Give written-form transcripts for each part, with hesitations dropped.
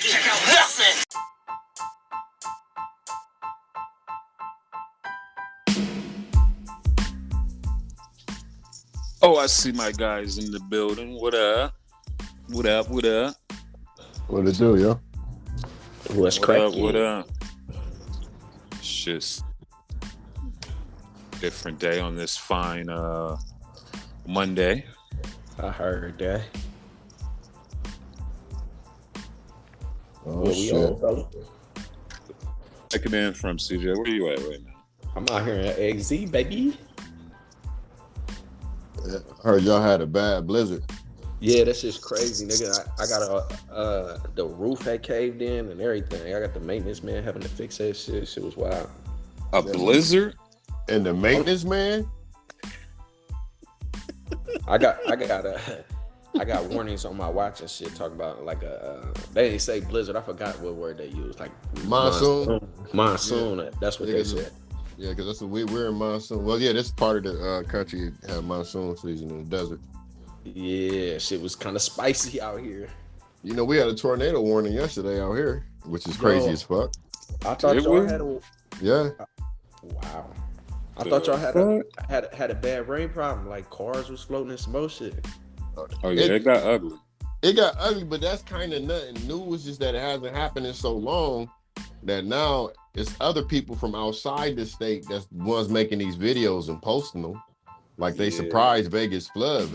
Check out nothing. Oh, I see my guys in the building. What up? What up? What up? What it do, yo? What's cracking? What up? It's just different day on this fine Monday. I heard that. Oh, What we on, brother? Checking in from CJ. Where you at right now? I'm out here in XZ, baby. I heard y'all had a bad blizzard. Yeah, that's just crazy, nigga. I got the roof had caved in and everything. I got the maintenance man having to fix that shit. Shit was wild. A blizzard? And the maintenance man? I got warnings on my watch and shit. Talking about like they didn't say blizzard. I forgot what word they used. Like Monsoon. Monsoon. Yeah. That's what they said. Yeah, because that's what we're in monsoon. Well, yeah, this part of the country had monsoon season in the desert. Yeah, shit was kind of spicy out here. You know, we had a tornado warning yesterday out here, which is crazy as fuck. I thought y'all had a Yeah. wow. I thought y'all had a bad rain problem. Like cars was floating in some bullshit. Oh yeah, it got ugly. It got ugly, but that's kind of nothing new. It's just that it hasn't happened in so long that now it's other people from outside the state that's ones making these videos and posting them. Like they surprised Vegas floods.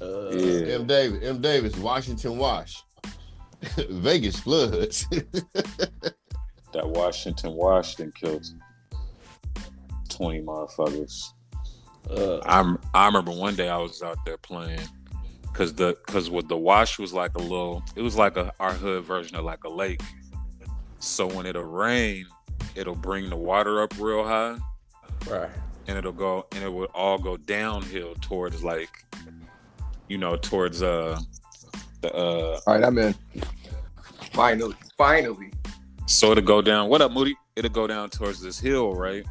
M. Davis, Washington wash. Vegas floods. That Washington killed 20 motherfuckers. I remember one day I was out there playing because what the wash was like it was like our hood version of like a lake. So when it'll rain, it'll bring the water up real high, Right. and it would all go downhill towards like, towards All right, I'm in. Finally. So it'll go down. What up, Moody? It'll go down towards this hill, right?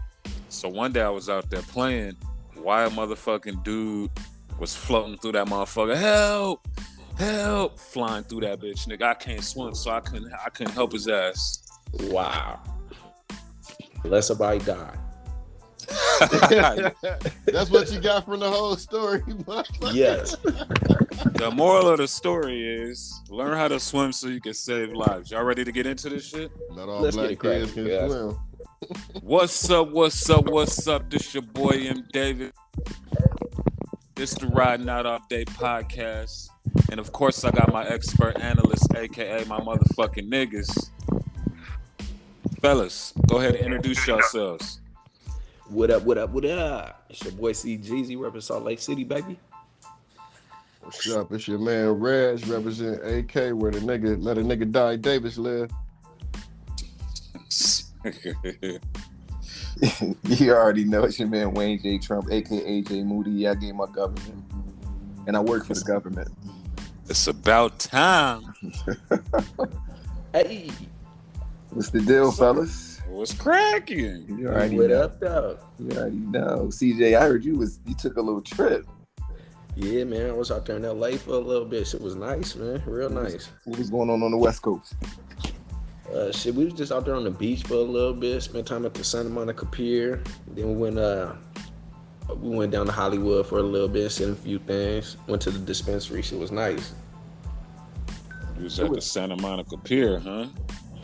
So one day I was out there playing. Why a motherfucking dude was floating through that motherfucker? Help! Flying through that bitch, nigga. I can't swim, so I couldn't help his ass. Wow. Let somebody die. That's what you got from the whole story. Yes. The moral of the story is learn how to swim so you can save lives. Y'all ready to get into this shit? Not all Let's black kids can swim. What's up? This your boy M. David. This the Riding Out All Day podcast. And of course I got my expert analyst, aka my motherfucking niggas. Fellas, go ahead and introduce yourselves. What up? It's your boy CJEEZY representing Salt Lake City, baby. What's up? It's your man Reg represent AK where let a nigga die Davis live. You already know it's your man Wayne J. Trump, aka JMOODY. I gave my government, and I work for the government. It's about time. Hey, What's the deal, fellas? What's cracking? You already what know. up, though? You already know. CJ, I heard you took a little trip. Yeah, man, I was out there in LA for a little bit. Shit was nice, man, real nice. What was going on the West Coast? Shit, we was just out there on the beach for a little bit. Spent time at the Santa Monica Pier. Then we went down to Hollywood for a little bit, seen a few things. Went to the dispensary. Shit was nice. You was at the Santa Monica Pier, huh?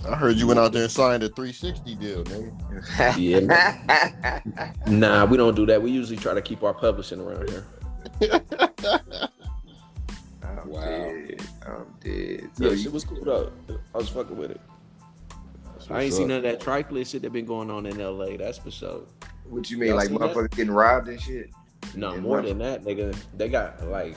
I heard you went out there and signed a 360 deal, nigga. Yeah. Nah, we don't do that. We usually try to keep our publishing around here. I'm dead. Yeah, shit was cool though. I was fucking with it. I ain't seen none of that trifling shit that been going on in LA. That's for sure. What you mean, like motherfuckers getting robbed and shit? No, more than that, nigga. They got like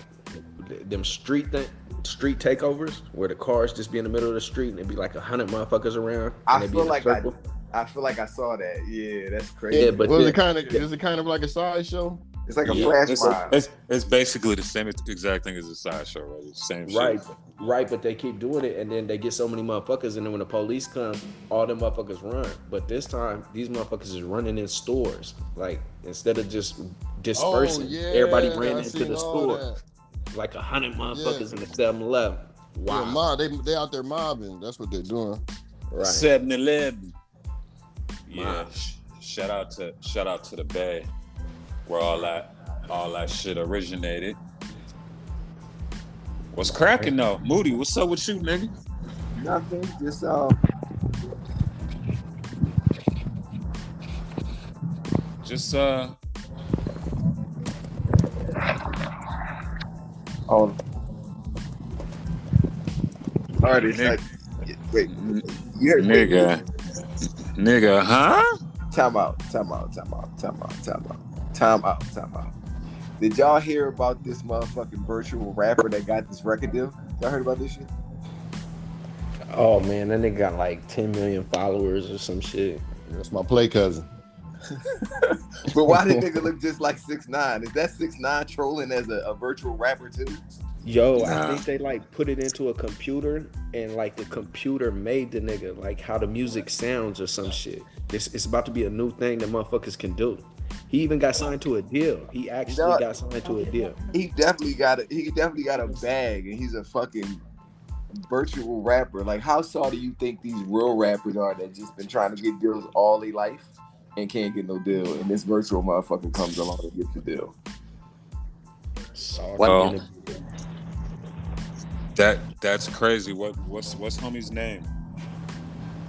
them street takeovers where the cars just be in the middle of the street and it be like 100 motherfuckers around. I feel like I saw that. Yeah, that's crazy. Yeah, but is it kind of like a sideshow? It's like a flash mob. It's basically the same exact thing as a sideshow, right? It's the same shit. Right, but they keep doing it, and then they get so many motherfuckers, and then when the police come, all them motherfuckers run. But this time, these motherfuckers is running in stores. Like, instead of just dispersing, everybody ran into the store. Like 100 motherfuckers in the 7-Eleven. Wow. Yeah, they out there mobbing. That's what they're doing. Right. 7-Eleven. Yeah. Wow. Shout out to the Bay, where all that shit originated. What's cracking though? Moody, what's up with you, nigga? Nothing. Just oh. Artist. Wait. You heard Nigga, huh? Time out. Did y'all hear about this motherfucking virtual rapper that got this record deal? Y'all heard about this shit? Oh man, that nigga got like 10 million followers or some shit. That's my play cousin. But why did nigga look just like 6ix9ine? Is that 6ix9ine trolling as a virtual rapper too? Yo, I think they like put it into a computer and like the computer made the nigga like how the music sounds or some shit. It's about to be a new thing that motherfuckers can do. He even got signed to a deal. He actually got signed to a deal. He definitely got a bag, and he's a fucking virtual rapper. Like, how salty do you think these real rappers are that just been trying to get deals all their life and can't get no deal, and this virtual motherfucker comes along and gets the deal? Well, that's crazy. What's homie's name?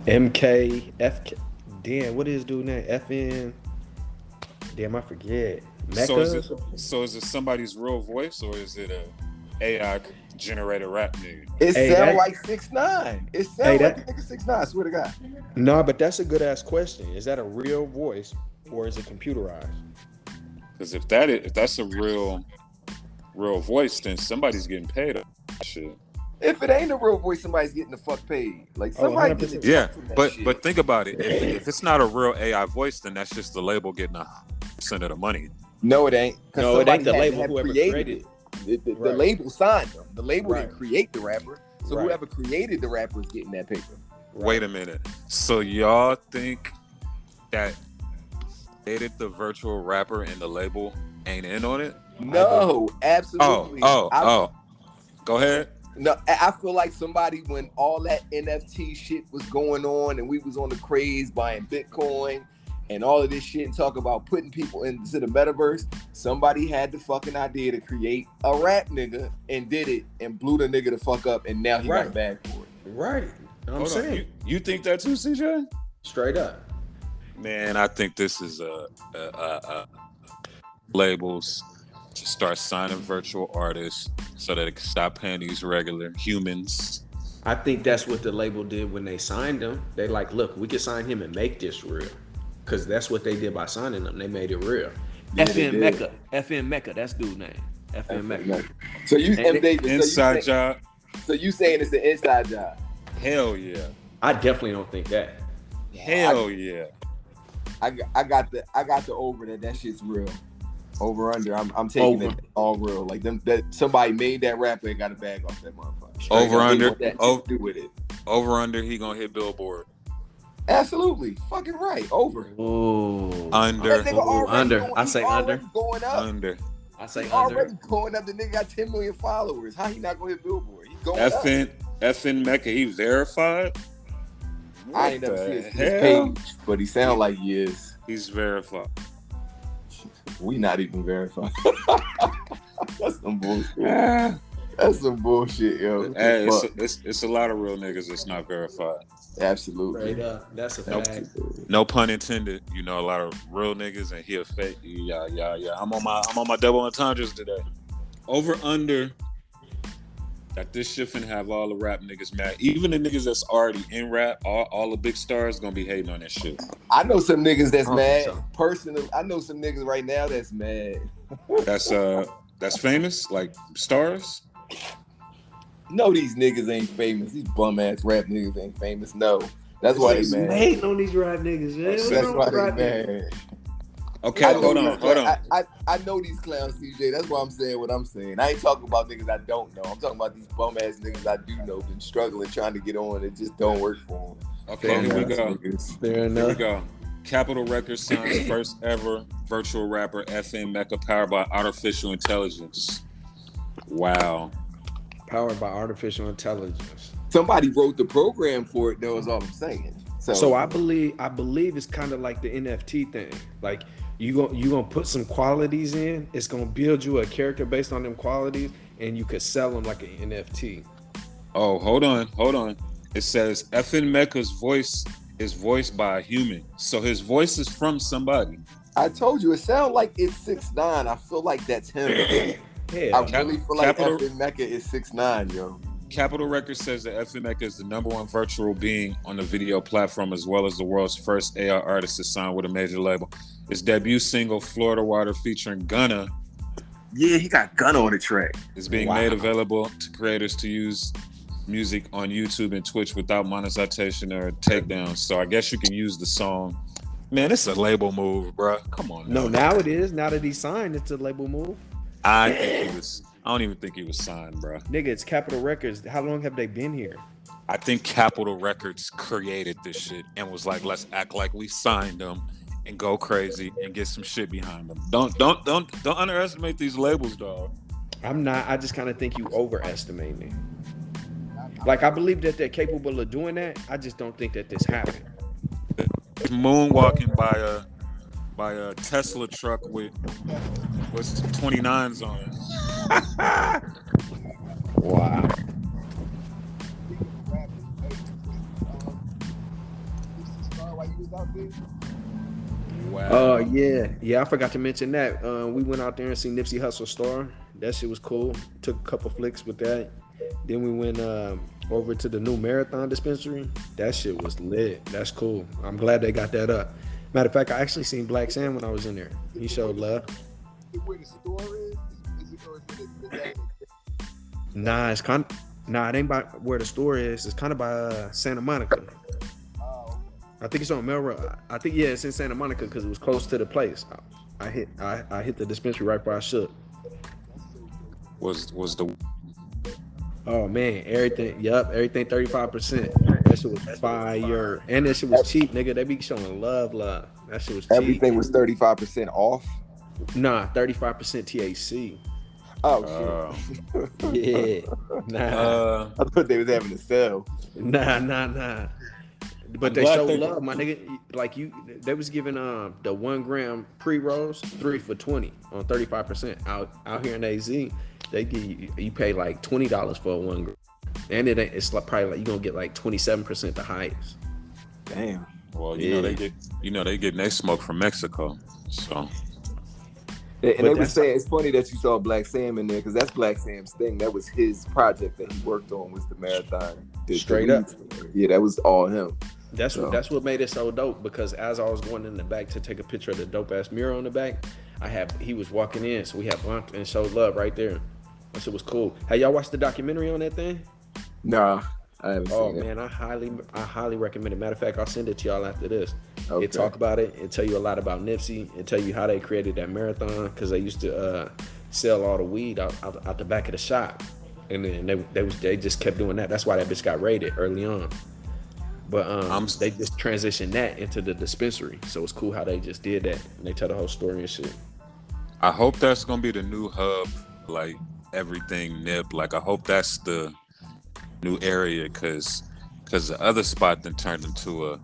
MKFK. Damn, what is his dude name? FN. Damn, I forget. Mecca? So is it somebody's real voice or is it a AI generated rap nigga? It sound like 6ix9ine. It sound like the nigga 6ix9ine. I swear to God. No, but that's a good ass question. Is that a real voice or is it computerized? Because if that's a real voice, then somebody's getting paid up shit. If it ain't a real voice, somebody's getting the fuck paid. Like somebody getting but think about it. If it's not a real AI voice, then that's just the label getting 100% of the money. No, it ain't. No, it ain't the label whoever created it. The label signed them. The label didn't create the rapper. So whoever created the rapper is getting that paper. Wait a minute. So y'all think that created the virtual rapper and the label ain't in on it? No, absolutely. Oh. Go ahead. No, I feel like somebody, when all that NFT shit was going on and we was on the craze buying Bitcoin and all of this shit and talk about putting people into the metaverse, somebody had the fucking idea to create a rap nigga and did it and blew the nigga the fuck up, and now he got a bag for it. Right. I'm saying. You think that too, CJ? Straight up. Man, I think this is labels to start signing virtual artists so that it can stop paying these regular humans. I think that's what the label did when they signed him. They like, look, we can sign him and make this real. Because that's what they did by signing him. They made it real. Yeah, FN Mecca, that's dude's name. FN Mecca. So you inside job. So you saying it's an inside job? Hell yeah. I definitely don't think that. Hell yeah. I got the over that shit's real. Over under, I'm taking it all real. Like them, that somebody made that rapper and got a bag off that motherfucker. Over under, do with it. Over under, he gonna hit Billboard. Absolutely, fucking right. Over. Ooh. Under. Under. I say under. Going up. Under. I say under. Already going up. The nigga got 10 million followers. How he not gonna hit Billboard? He's going up. FN Mecca, he verified. I ain't never seen his page, but he sound like he is. He's verified. We not even verified. That's some bullshit. That's some bullshit, yo. Hey, it's a lot of real niggas that's not verified. Absolutely. Straight up. That's a fact. No pun intended. You know, a lot of real niggas and he a fake. Yeah. I'm on my double entendres today. Over under that this shit finna have all the rap niggas mad. Even the niggas that's already in rap, all the big stars gonna be hating on that shit. I know some niggas that's mad. Personally, I know some niggas right now that's mad. That's famous, like stars. No, these niggas ain't famous. These bum ass rap niggas ain't famous. No, that's why they mad. Hating on these rap niggas. Man. That's why they mad. Okay, hold on. I know these clowns, CJ. That's why I'm saying what I'm saying. I ain't talking about niggas I don't know. I'm talking about these bum ass niggas I do know, been struggling trying to get on. It just don't work for them. Okay, here we go. Fair enough. Here we go. Capitol Records signs first ever virtual rapper FN Mecca powered by artificial intelligence. Wow. Powered by artificial intelligence. Somebody wrote the program for it, though, is all I'm saying. So I believe it's kind of like the NFT thing. Like you gonna put some qualities in, it's gonna build you a character based on them qualities, and you could sell them like an NFT. Oh, hold on. It says FN Mecca's voice is voiced by a human, so his voice is from somebody. I told you, it sounds like it's 6ix9ine. I feel like that's him. Yeah, I really feel like FN Mecca is 6ix9ine, yo. Capitol Records says that FN Mecca is the #1 virtual being on the video platform, as well as the world's first AI artist to sign with a major label. His debut single, Florida Water, featuring Gunna. Yeah, he got Gunna on the track. Is being made available to creators to use music on YouTube and Twitch without monetization or takedown. So I guess you can use the song. Man, it's a label move, bro. Come on. No, now it is. Now that he signed, it's a label move. I don't even think he was signed, bro. Nigga, it's Capitol Records. How long have they been here? I think Capitol Records created this shit and was like, let's act like we signed them and go crazy and get some shit behind them. Don't underestimate these labels, dog. I'm not. I just kind of think you overestimate me. Like, I believe that they're capable of doing that. I just don't think that this happened. Moonwalking by a Tesla truck with 29s on it. Wow. Wow. Yeah. I forgot to mention that. We went out there and seen Nipsey Hussle Star. That shit was cool. Took a couple flicks with that. Then we went over to the new Marathon dispensary. That shit was lit. That's cool. I'm glad they got that up. Matter of fact, I actually seen Black Sam when I was in there. He showed love. Where the store is it or is it Nah, it ain't by where the store is. It's kind of by Santa Monica. I think it's on Melrose. I think it's in Santa Monica because it was close to the place. I hit the dispensary right before I shook. Was the Oh man, everything 35%. That shit was fire. And that shit was cheap, nigga. They be showing love. That shit was cheap. Everything was 35% off. Nah, 35% THC. Oh shit. Yeah. Nah. I thought they was having a sale. Nah. But they showed love, my nigga. Like they was giving the 1 gram pre-rolls 3 for $20 on 35%. Out here in AZ, they give you pay like $20 for a 1 gram, and it's like probably like you gonna get like 27% the highest. Damn. Well, they get their smoke from Mexico, so. And they would say it's funny that you saw Black Sam in there because that's Black Sam's thing. That was his project that he worked on, was the Marathon. Straight up. Yeah, that was all him. That's what made it so dope, because as I was going in the back to take a picture of the dope ass mural on the back, he was walking in, so we had bumped and showed love right there. That shit was cool. Hey, y'all watched the documentary on that thing? Nah, I haven't seen it. Man, I highly recommend it. Matter of fact, I'll send it to y'all after this. Okay. It talk about it. It tell you a lot about Nipsey. It tell you how they created that Marathon, because they used to sell all the weed out the back of the shop, and then they just kept doing that. That's why that bitch got raided early on. But they just transitioned that into the dispensary, so it's cool how they just did that, and they tell the whole story and shit. I hope that's gonna be the new hub, like everything Nip. Like I hope that's the new area, because the other spot then turned into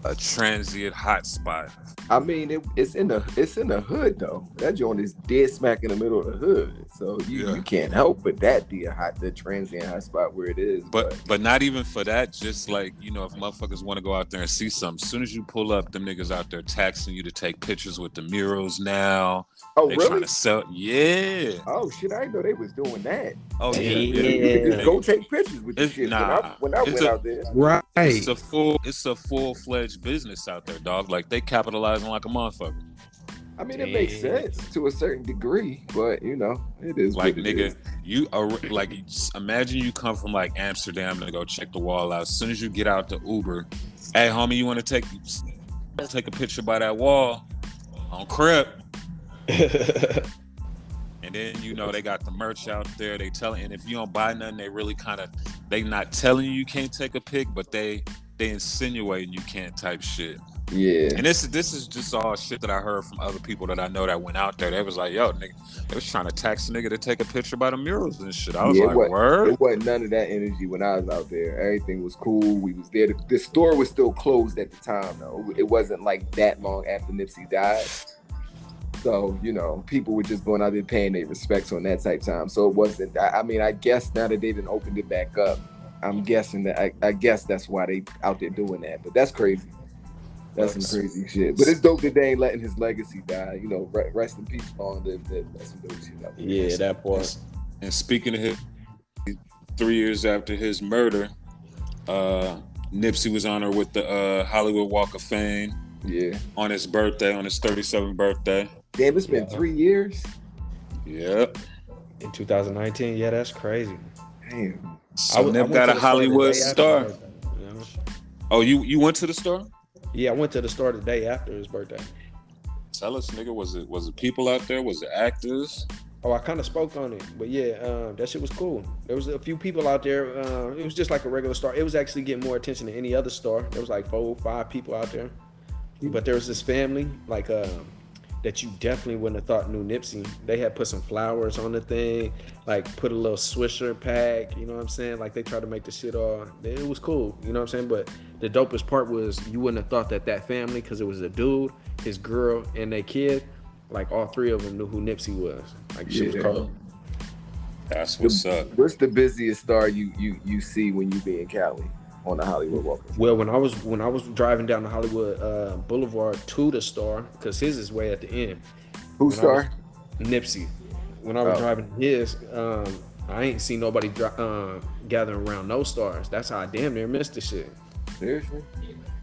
a transient hot spot. I mean, it's in the hood though. That joint is dead smack in the middle of the hood, so you can't help but that be the transient hot spot where it is. But not even for that. Just like, if motherfuckers want to go out there and see something, as soon as you pull up, them niggas out there taxing you to take pictures with the murals now. Oh, they really? Trying to sell. Yeah. Oh shit! I didn't know they was doing that. Oh yeah. You just go take pictures with this shit. Nah, when I went out there, right? It's a full-fledged business out there, dog. Like they capitalizing like a motherfucker. I mean, it makes sense to a certain degree, but it is like, what it nigga, is. you are like, imagine you come from like Amsterdam to go check the wall out. As soon as you get out the Uber, hey homie, you want to take a picture by that wall on Crip? And then they got the merch out there. They and if you don't buy nothing, they really they not telling you can't take a pic, but they insinuating you can't type shit. Yeah. And this is just all shit that I heard from other people that I know that went out there. They was like, yo, nigga, they was trying to tax a nigga to take a picture by the murals and shit. I was like, word? It wasn't none of that energy when I was out there. Everything was cool. We was there. The store was still closed at the time, though. It wasn't like that long after Nipsey died. So, you know, people were just going out there paying their respects on that type time. So it wasn't, I mean, I guess now that they done opened it back up, I'm guessing that, I guess that's why they out there doing that. But that's crazy. That's some crazy shit. But it's dope that they ain't letting his legacy die. You know, rest in peace, Vaughn. That's some dope shit out there. Yeah, that part. And speaking of his, 3 years after his murder, Nipsey was honored with the Hollywood Walk of Fame. Yeah. On his birthday, on his 37th birthday. Damn, it's been 3 years? Yep. In 2019, yeah, that's crazy. Damn. So Nip got a Hollywood star. Oh, you went to the store? Yeah, I went to the store the day after his birthday. Tell us, nigga, was it people out there? Was it actors? Oh, I kind of spoke on it, but yeah, that shit was cool. There was a few people out there. It was just like a regular store. It was actually getting more attention than any other store. There was like 4 or 5 people out there. But there was this family, like, that you definitely wouldn't have thought knew Nipsey. They had put some flowers on the thing, like put a little Swisher pack, you know what I'm saying? Like they tried to make the shit all, it was cool, you know what I'm saying? But the dopest part was you wouldn't have thought that family, because it was a dude, his girl, and their kid, like all 3 of them knew who Nipsey was. Like shit was cold. That's what's up. What's the busiest star you see when you be in Cali? On the Hollywood Walk. Well, when I was driving down the Hollywood Boulevard to the store, because his is way at the end. Whose star? Nipsey. When I was driving his, I ain't seen nobody gathering around no stars. That's how I damn near missed the shit. Seriously?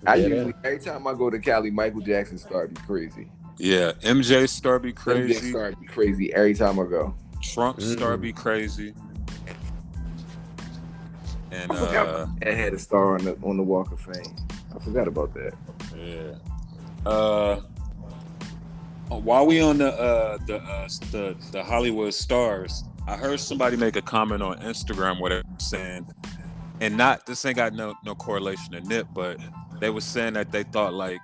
I usually, every time I go to Cali, Michael Jackson's star be crazy. Yeah, MJ star be crazy. MJ star be crazy every time I go. Trump star be crazy. And I had a star on the Walk of Fame. I forgot about that. Yeah. While we on the Hollywood stars, I heard somebody make a comment on Instagram where they were saying, and this ain't got no correlation to Nip, but they were saying that they thought like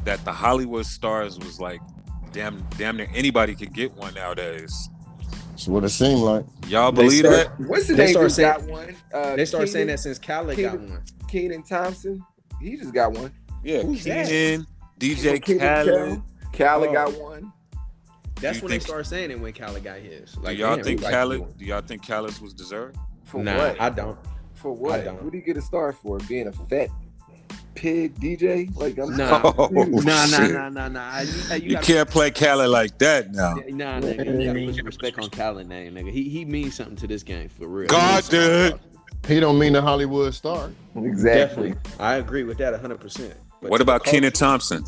that the Hollywood stars was like damn near anybody could get one nowadays. That's what it seemed like. Y'all believe that? What's the name? Just got one. They started saying that since Khaled got one. Kenan Thompson, he just got one. Yeah, Who's Kenan, DJ Khaled. Khaled got one. That's when they started saying it when Khaled got his. Like, do y'all think Khaled's was deserved? For nah, what? I don't. For what? I don't. What do you get a star for? Being a fat pig DJ? Like I'm Nah. You can't play Khaled like that now. Nah, nigga. You gotta put some respect on Khaled name, nigga. He means something to this game for real. God, dude. He don't mean a Hollywood star. Exactly. Definitely. I agree with that 100%. What about Kenan Thompson?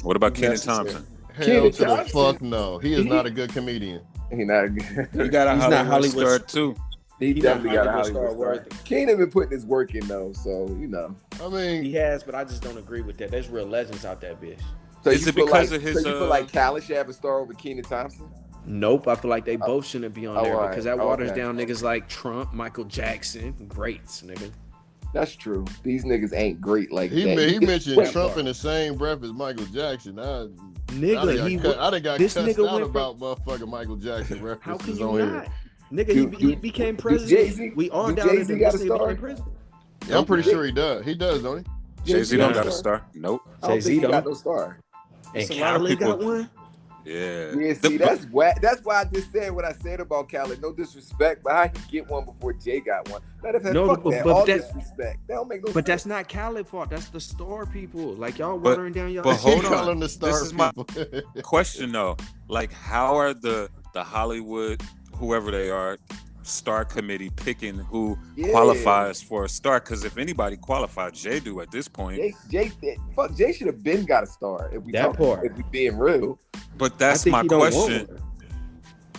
Hell to the fuck no. He is not a good comedian. He's not a good. He got a Hollywood star too. He definitely got a Hollywood star. Kenan been putting his work in though, so you know. I mean, he has, but I just don't agree with that. There's real legends out that bitch. So is it because of his? So you feel like Khaled should have a star over Kenan Thompson? Nope, I feel like they both shouldn't be on there because that waters down niggas like Trump, Michael Jackson, greats, nigga. That's true. These niggas ain't great like that. He mentioned Trump in the same breath as Michael Jackson. I done got cussed out about motherfucking Michael Jackson references on here. Nigga, he became president. We all down in the became president. Yeah, I'm pretty sure he does. He does, don't he? Jay-Z don't got a star. Nope. Jay-Z don't got no star. And Khaled got one? Yeah. See, that's why I just said what I said about Khaled. No disrespect, but how he get one before Jay got one? Matter of fact, all disrespect. That don't make no sense. But that's not Khaled fault. That's the store people. Like y'all watering down y'all. But hold on. The star this is my question though. Like, how are the Hollywood, whoever they are, star committee picking who qualifies for a star? Because if anybody qualified, Jay do at this point. Jay should have been got a star if we being real. But that's my question.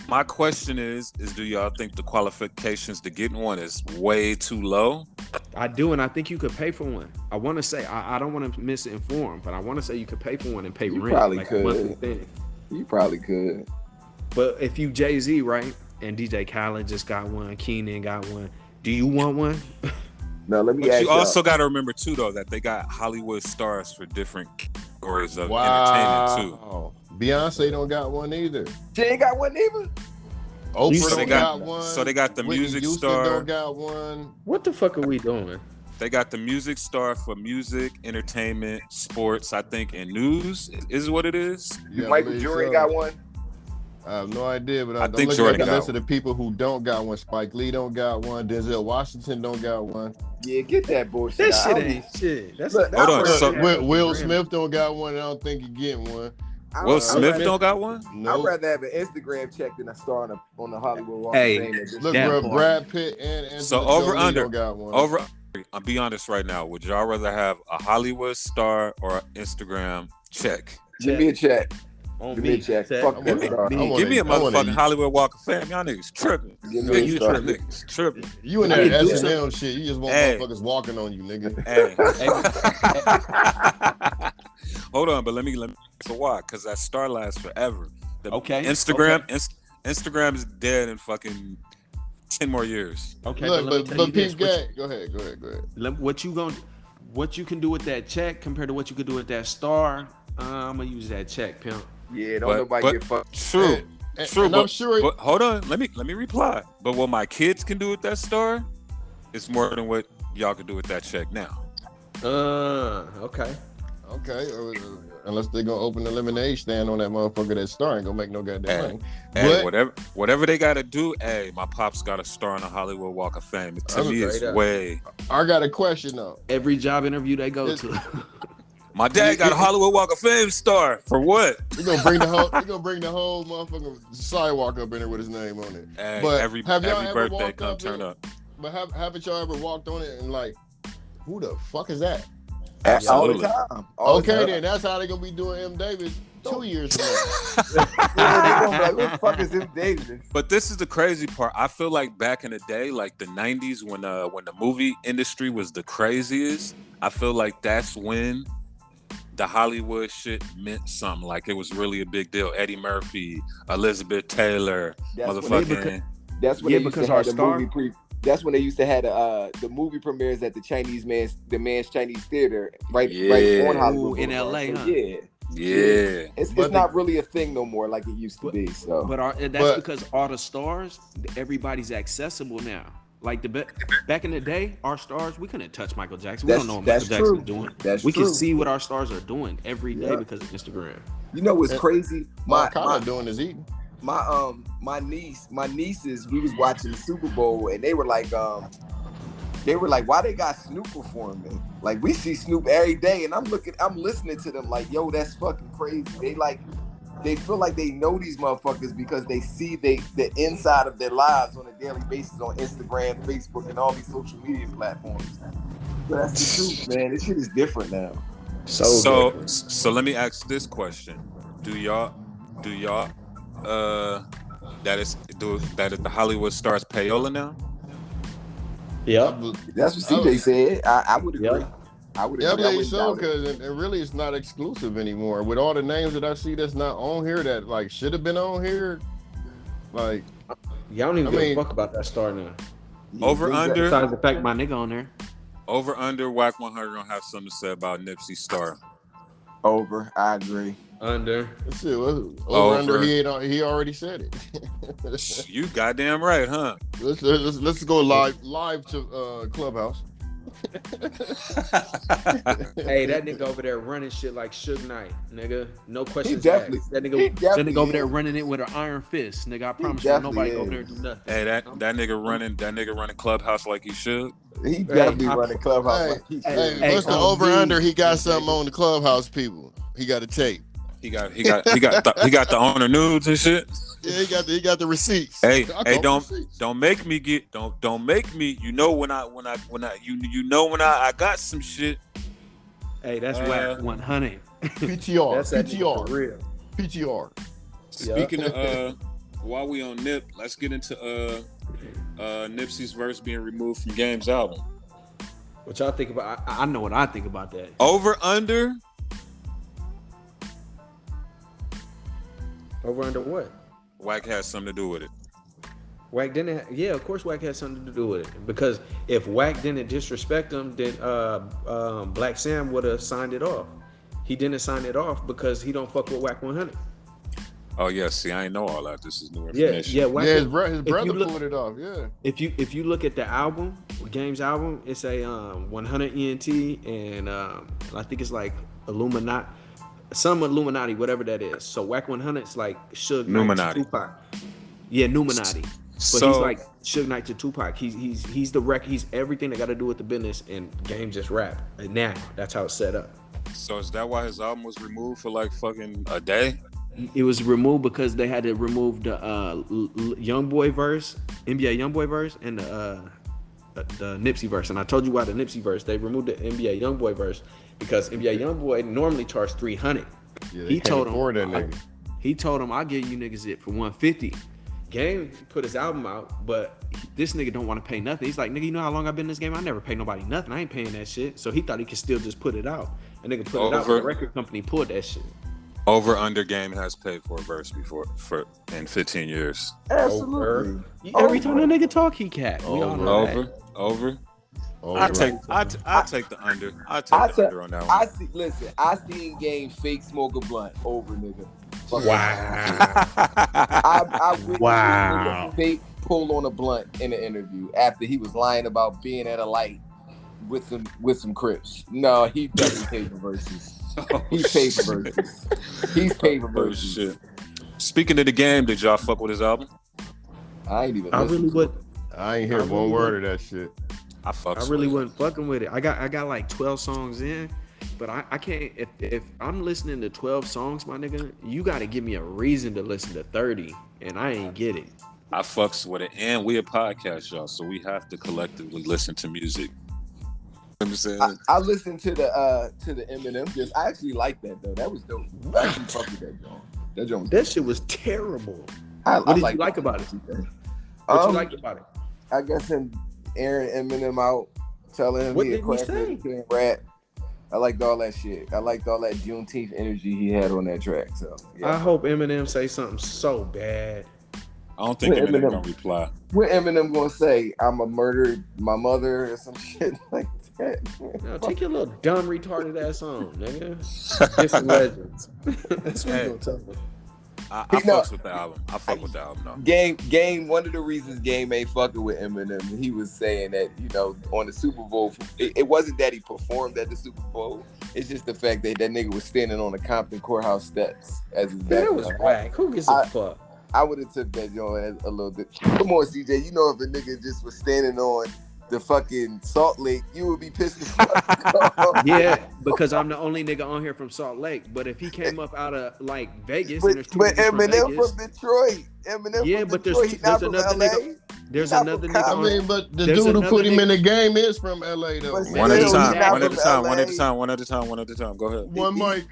My question is do y'all think the qualifications to getting one is way too low? I do, and I think you could pay for one. I want to say, I don't want to misinform, but I want to say you could pay for one and pay rent. Probably like could. A monthly thing. You probably could. But if you Jay-Z, right, and DJ Khaled just got one, Kenan got one, do you want one? Now let me But ask you y'all. also got to remember too, though, that they got Hollywood stars for different categories of entertainment too. Beyonce don't got one either. She ain't got one either. Oprah So don't got one. So they got the Whitney music Houston star. don't got one. What the fuck are we doing? They got the music star for music, entertainment, sports, I think, and news is what it is. Yeah, Michael Jordan got one. I have no idea, but I I'm think looking at Jordan the got list of the people who don't got one. Spike Lee don't got one. Denzel Washington don't got one. Yeah, get that bullshit. That out. shit ain't shit. That's Look, Hold on, so Will Smith don't got one. I don't think he getting one. Will Smith don't got one? No. I'd rather have an Instagram check than a star on the Hollywood Walk Hey, of Fame. at this Look, point. bro, Brad Pitt and So Angelina over Jolie under. don't got one. Over. I'll be honest right now. Would y'all rather have a Hollywood star or an Instagram check? Give me a check. On Give me a check. Check. Fuck that star. Give me a motherfucking Hollywood Walk of Fame. Y'all niggas tripping. Give me a star. Niggas tripping. You in I that can do S&M shit. You just want motherfuckers walking on you, nigga. Hey. Hold on, but let me for why? Because that star lasts forever. Okay. Instagram is dead in fucking 10 more years. Okay. Look, but Pete Gay, go ahead. What you can do with that check compared to what you could do with that star? I'm gonna use that check, pimp. Yeah, don't nobody get fucked. True. True, and but, I'm sure but hold on, let me reply. But what my kids can do with that star, it's more than what y'all can do with that check now. Okay. Unless they're gonna open the lemonade stand on that motherfucker that star ain't gonna make no goddamn money. Hey, whatever they gotta do, hey, my pops got a star on the Hollywood Walk of Fame. To me, it's way. I got a question though. Every job interview they go to. My dad got a Hollywood Walk of Fame star. For what? You're gonna bring the whole motherfucking sidewalk up in there with his name on it. Hey, but every birthday come turn up. But haven't y'all ever walked on it and like, who the fuck is that? Absolutely. All the time. Then that's how they gonna be doing MDAVIS 2 years from now. Yeah, they gonna be like, what the fuck is MDAVIS? But this is the crazy part. I feel like back in the day, like the 90s when the movie industry was the craziest, I feel like that's when the Hollywood shit meant something. Like it was really a big deal. Eddie Murphy, Elizabeth Taylor, That's when they used to have the movie that's when they used to have the movie premieres at the man's Chinese theater right on Hollywood in LA, so, huh? Yeah. It's not really a thing no more like it used to be. So, But because all the stars, everybody's accessible now. Like back in the day, our stars, we couldn't touch Michael Jackson. We don't know what Michael Jackson's doing. We can see what our stars are doing every day because of Instagram. You know what's crazy? My doing is eating. My nieces, we was watching the Super Bowl and they were like, why they got Snoop performing? Like we see Snoop every day, and I'm listening to them like, yo, that's fucking crazy. They feel like they know these motherfuckers because they see the inside of their lives on a daily basis on Instagram, Facebook, and all these social media platforms. But that's the truth, man. This shit is different now. So let me ask this question: Do y'all that is the Hollywood stars payola now? Yeah, that's what CJ said. I would agree. Yeah. I would agree. Yeah, I believe so, because it really is not exclusive anymore. With all the names that I see that's not on here that like should have been on here, like y'all don't even give a fuck about that star now. Over under. Besides the fact my nigga on there. Over under. Whack 100 gonna have something to say about Nipsey's star. Over. I agree. Under. Over under. He already said it. You goddamn right, huh? Let's go live to Clubhouse. Hey, that nigga over there running shit like Suge Knight, nigga. No questions That asked. That nigga over there running it with an iron fist, nigga. I promise you, nobody go over there and do nothing. Hey, that nigga running Clubhouse like he should. He definitely running Clubhouse like he should. Hey, what's the over under? He got something on the Clubhouse people. He got a tape. He got the owner nudes and shit. Yeah, he got the receipts. Hey, don't make me don't make me. You know when I got some shit. Hey, that's whack 100. PTR. That's PTR. For real. PTR. Speaking of while we on Nip, let's get into Nipsey's verse being removed from Game's album. What y'all think about? I know what I think about that. Over under. Over under what? Wack has something to do with it. Wack didn't. Yeah, of course, Wack had something to do with it. Because if Wack didn't disrespect him, then Black Sam would have signed it off. He didn't sign it off because he don't fuck with Wack 100. Oh yeah, see, I ain't know all that. This is new information. Yeah. His brother pulled it off. Yeah. If you look at the album, Game's album, it's a 100 ENT and I think it's like Illuminati, some Illuminati, whatever that is. So Wack 100 is like Suge Knight to Tupac. Yeah, Illuminati. But he's like Suge Knight to Tupac. He's the record. He's everything that got to do with the business, and Game just rap. And now that's how it's set up. So is that why his album was removed for like fucking a day? It was removed because they had to remove the YoungBoy verse, NBA YoungBoy verse, and the Nipsey verse. And I told you why the Nipsey verse. They removed the NBA YoungBoy verse because NBA YoungBoy normally charged $300. Yeah, he told him, I'll give you niggas it for $150. Game put his album out, but this nigga don't want to pay nothing. He's like, nigga, you know how long I've been in this game? I never paid nobody nothing. I ain't paying that shit. So he thought he could still just put it out. And nigga put it out. The record company pulled that shit. Over under Game has paid for a verse before in 15 years. Absolutely. Every time a nigga talk, he cat. We all know that. Over. I take the under. I take the under on that one. I seen Game fake smoke a blunt over nigga. Wow. I witnessed nigga fake pull on a blunt in an interview after he was lying about being at a light with some Crips. No, he definitely paid for verses. He's paid for verses. He's paid for verses. Shit. Speaking of the Game, did y'all fuck with his album? I ain't even. I ain't hear one word of that shit. I really wasn't fucking with it. I got like 12 songs in, but I can't. If I'm listening to 12 songs, my nigga, you got to give me a reason to listen to 30, and I ain't get it. I fucks with it, and we a podcast, y'all, so we have to collectively listen to music. I listened to the Eminem disc. I actually like that though. That was dope. I actually fucked with that joint. That shit was terrible. What did you like about it? What you liked about it? I guess him airing Eminem out, telling him he a crackhead, he can't rap. I liked all that shit. I liked all that Juneteenth energy he had on that track. So yeah. I hope Eminem say something so bad. I don't think Eminem gonna reply. What Eminem gonna say? I'm a murdered my mother or some shit like that. No, take your little dumb retarded ass on, nigga. It's legends. That's what you gonna tell me. I fucks with the album. I fuck with the album though. Game. One of the reasons Game ain't fucking with Eminem, he was saying that on the Super Bowl, it wasn't that he performed at the Super Bowl. It's just the fact that nigga was standing on the Compton courthouse steps as his back. That was whack. Who gives a fuck? I would have took that joint a little bit. Come on, CJ. You know if a nigga just was standing on the fucking Salt Lake, you would be pissed as fuck. Yeah, because I'm the only nigga on here from Salt Lake. But if he came up out of like Vegas, but Eminem from Detroit, but there's another nigga. There's another nigga. I mean, but the dude who put him in the game is from LA though. One at a time. Go ahead. One mic.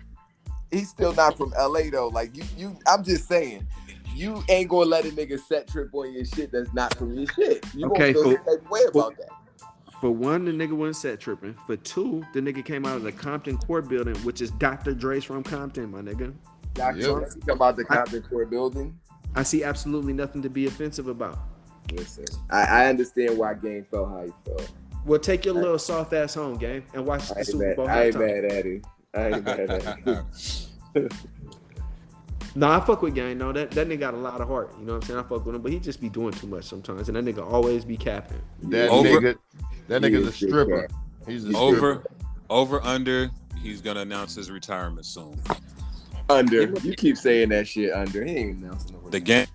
He's still not from LA though. Like you. I'm just saying. You ain't gonna let a nigga set trip on your shit that's not from your shit. You gonna feel the same way about that. For one, the nigga wasn't set tripping. For two, the nigga came out of the Compton Court building, which is Dr. Dre's from Compton, my nigga. Dr. about the Compton Court building. I see absolutely nothing to be offensive about. Listen, I understand why Game felt how he felt. Well, take your little soft ass home, Game, and watch the Super Bowl. I ain't mad at him. No, I fuck with Game. No, that nigga got a lot of heart. You know what I'm saying? I fuck with him, but he just be doing too much sometimes, and that nigga always be capping. That nigga's a stripper. He's a stripper. Over under. He's gonna announce his retirement soon. Under. You keep saying that shit. Under. He ain't announcing no the Game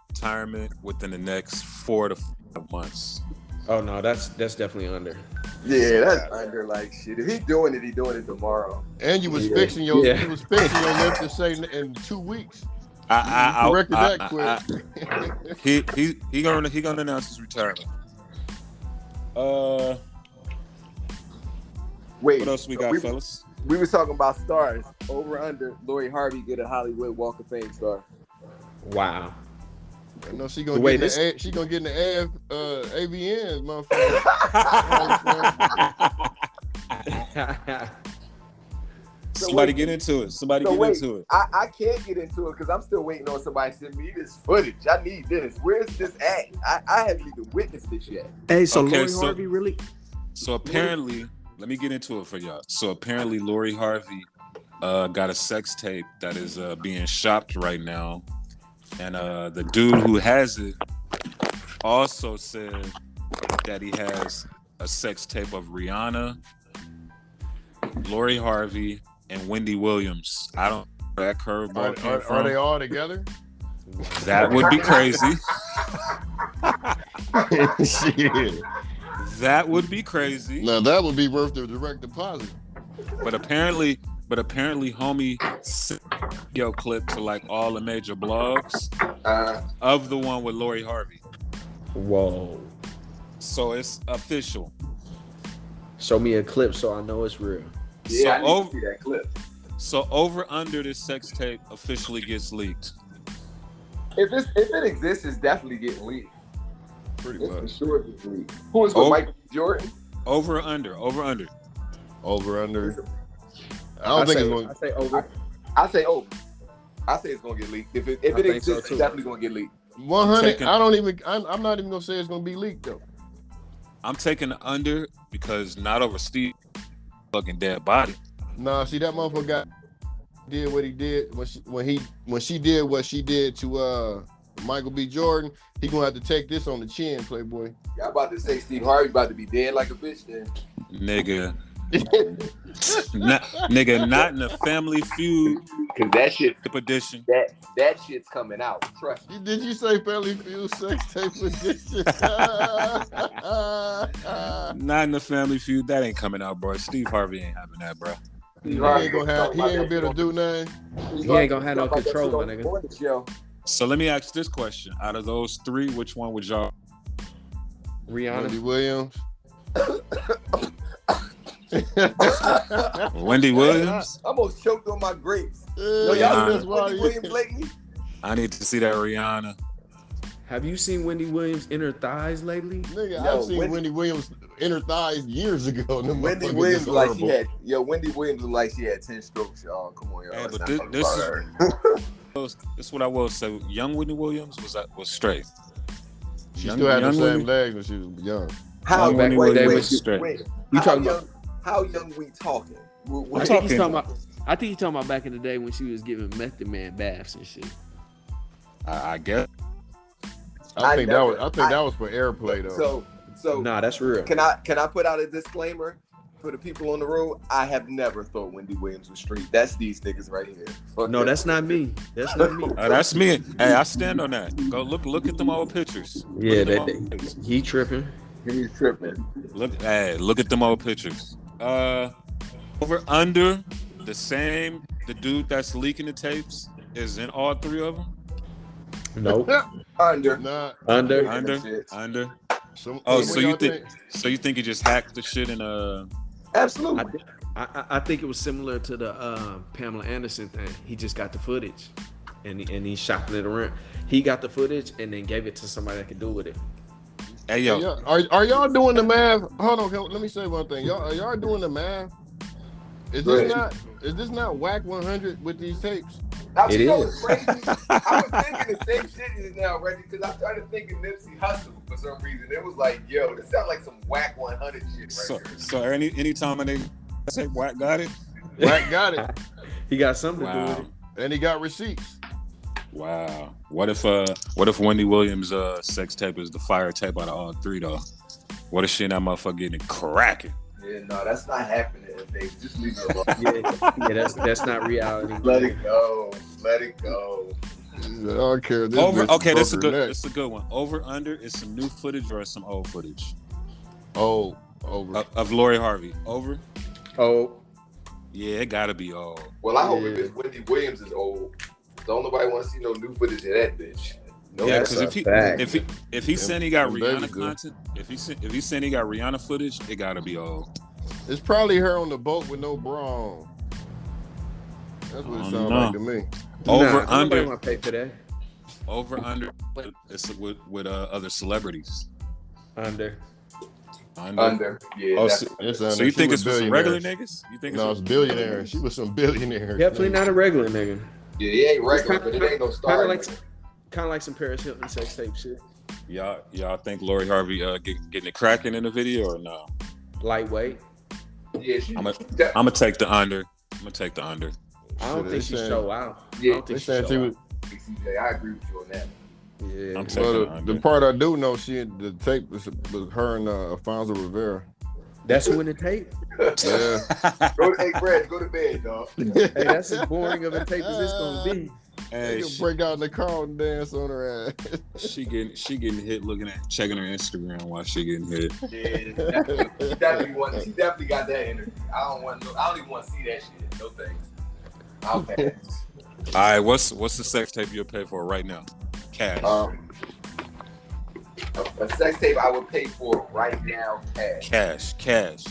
retirement within the next 4 to 5 months. Oh no, that's definitely under. Yeah, that's under like shit. If he doing it tomorrow. And you was fixing your lips to say in 2 weeks. I corrected that quick. He gonna announce his retirement. Wait, what else we got, fellas? We was talking about stars. Over under. Lori Harvey get a Hollywood Walk of Fame star. Wow. I know she gonna get in the AVN, motherfucker. So somebody get into it. Somebody get into it. I can't get into it because I'm still waiting on somebody to send me this footage. I need this. Where's this at? I haven't even witnessed this yet. Hey, so Lori Harvey really? So apparently, let me get into it for y'all. So apparently, Lori Harvey got a sex tape that is being shopped right now, and the dude who has it also said that he has a sex tape of Rihanna, Lori Harvey, and Wendy Williams. I don't know where that curveball came from. Are they all together? That would be crazy. Shit. That would be crazy. Now that would be worth the direct deposit. But apparently, homie sent a video clip to like all the major blogs of the one with Lori Harvey. Whoa. So it's official. Show me a clip so I know it's real. Yeah, I need to see that clip. So over under this sex tape officially gets leaked. If it exists, it's definitely getting leaked. Pretty It's much. for sure getting leaked. Who is with Michael B. Jordan? Over or under? Over under. Over under. I don't think it's going. I say over. I say over. I say it's gonna get leaked. If it exists, so it's too. definitely gonna get leaked. 100. I'm not even gonna say it's gonna be leaked though. I'm taking the under because not over Steve fucking dead body. Nah, see that motherfucker did what he did when she did what she did to Michael B. Jordan. He gonna have to take this on the chin, Playboy. Yeah, I'm about to say Steve Harvey about to be dead like a bitch then. Nigga. Not in the Family Feud. Cause that shit edition. That shit's coming out. Trust me. Did you say Family Feud sex tape edition? Not in the Family Feud. That ain't coming out, bro. Steve Harvey ain't having that, bro. He ain't gonna be able to do nothing. He ain't gonna have no control, my nigga. So let me ask this question: out of those three, which one would y'all? Rihanna. Wendy Williams. Wendy Williams. I almost choked on my grapes. Yo, y'all seen Wendy Williams lately? I need to see that Rihanna. Have you seen Wendy Williams in her thighs lately? Nigga, I've seen Wendy Williams in her thighs years ago. Wendy Williams like she had. Wendy Williams looked like she had 10 strokes, y'all. Come on, y'all. Hey, but this is what I will say. Young Wendy Williams was straight. She still had the same legs when she was young. How Wendy Williams was straight. You talking about? How young we talking? I think he's talking about back in the day when she was giving Method Man baths and shit. I guess. I think that was for airplay though. So nah, that's real. Can I put out a disclaimer for the people on the road? I have never thought Wendy Williams was straight. That's these niggas right here. No, that's not me. That's not me. That's me. Hey, I stand on that. Go look at them old pictures. Yeah, he tripping. He's tripping. Look at them old pictures. Over under the dude that's leaking the tapes is in all three of them. Nope. Under. Nah. Under. So you think he just hacked the shit and Absolutely. I think it was similar to the Pamela Anderson thing. He just got the footage and he shopping it around. He got the footage and then gave it to somebody that could do with it. Hey yo, are y'all doing the math? Hold on, let me say one thing. Y'all doing the math? Is this not whack 100 with these tapes? It is. Crazy? I was thinking the same shit is now, Reggie, because I started thinking Nipsey Hussle for some reason. It was like, yo, this sounds like some whack 100 shit right here. So anytime they say whack got it, Whack got it. He got something to do with it. And he got receipts. Wow. What if Wendy Williams' sex tape is the fire tape out of all three though? What if she and that motherfucker getting it cracking? Yeah, no, that's not happening. Babe. Just leave it alone. Yeah, that's not reality. Let it go. I don't care. That's a good one. Over under is some new footage or some old footage? Oh, over. Of Lori Harvey. Over? Oh. Yeah, it gotta be old. Well, I hope if it's Wendy Williams is old. Don't nobody want to see no new footage of that bitch. No, yeah, because if he saying he got Rihanna content, if he saying he got Rihanna footage, it gotta be old. It's probably her on the boat with no bra on. That's what it sounds like to me. Over under. Nobody want to pay for that. Over under. It's with other celebrities. Under. Under. Yeah. Oh, so you think it's for some regular niggas? You think it's billionaires? She was some billionaires. Definitely not a regular nigga. Yeah, he ain't regular, but it ain't no star. Kind of like some Paris Hilton sex tape shit. Y'all think Lori Harvey getting it cracking in the video or no? Lightweight. Yeah, I'm gonna take the under. I don't think she show out. Yeah, I don't think she show out. CJ, I agree with you on that. Yeah, I'm taking the part I do know, the tape was her and Alfonso Rivera. That's who in the tape. Yeah. Go to bed, dog. Hey, that's as boring of a tape as it's gonna be. Hey, she break out in the car and dance on her ass. She getting hit checking her Instagram while she getting hit. Yeah, she definitely got that energy. I don't even want to see that shit. No thanks. I'll pass. All right, what's the sex tape you'll pay for right now? Cash. A sex tape I would pay for right now. Cash. Cash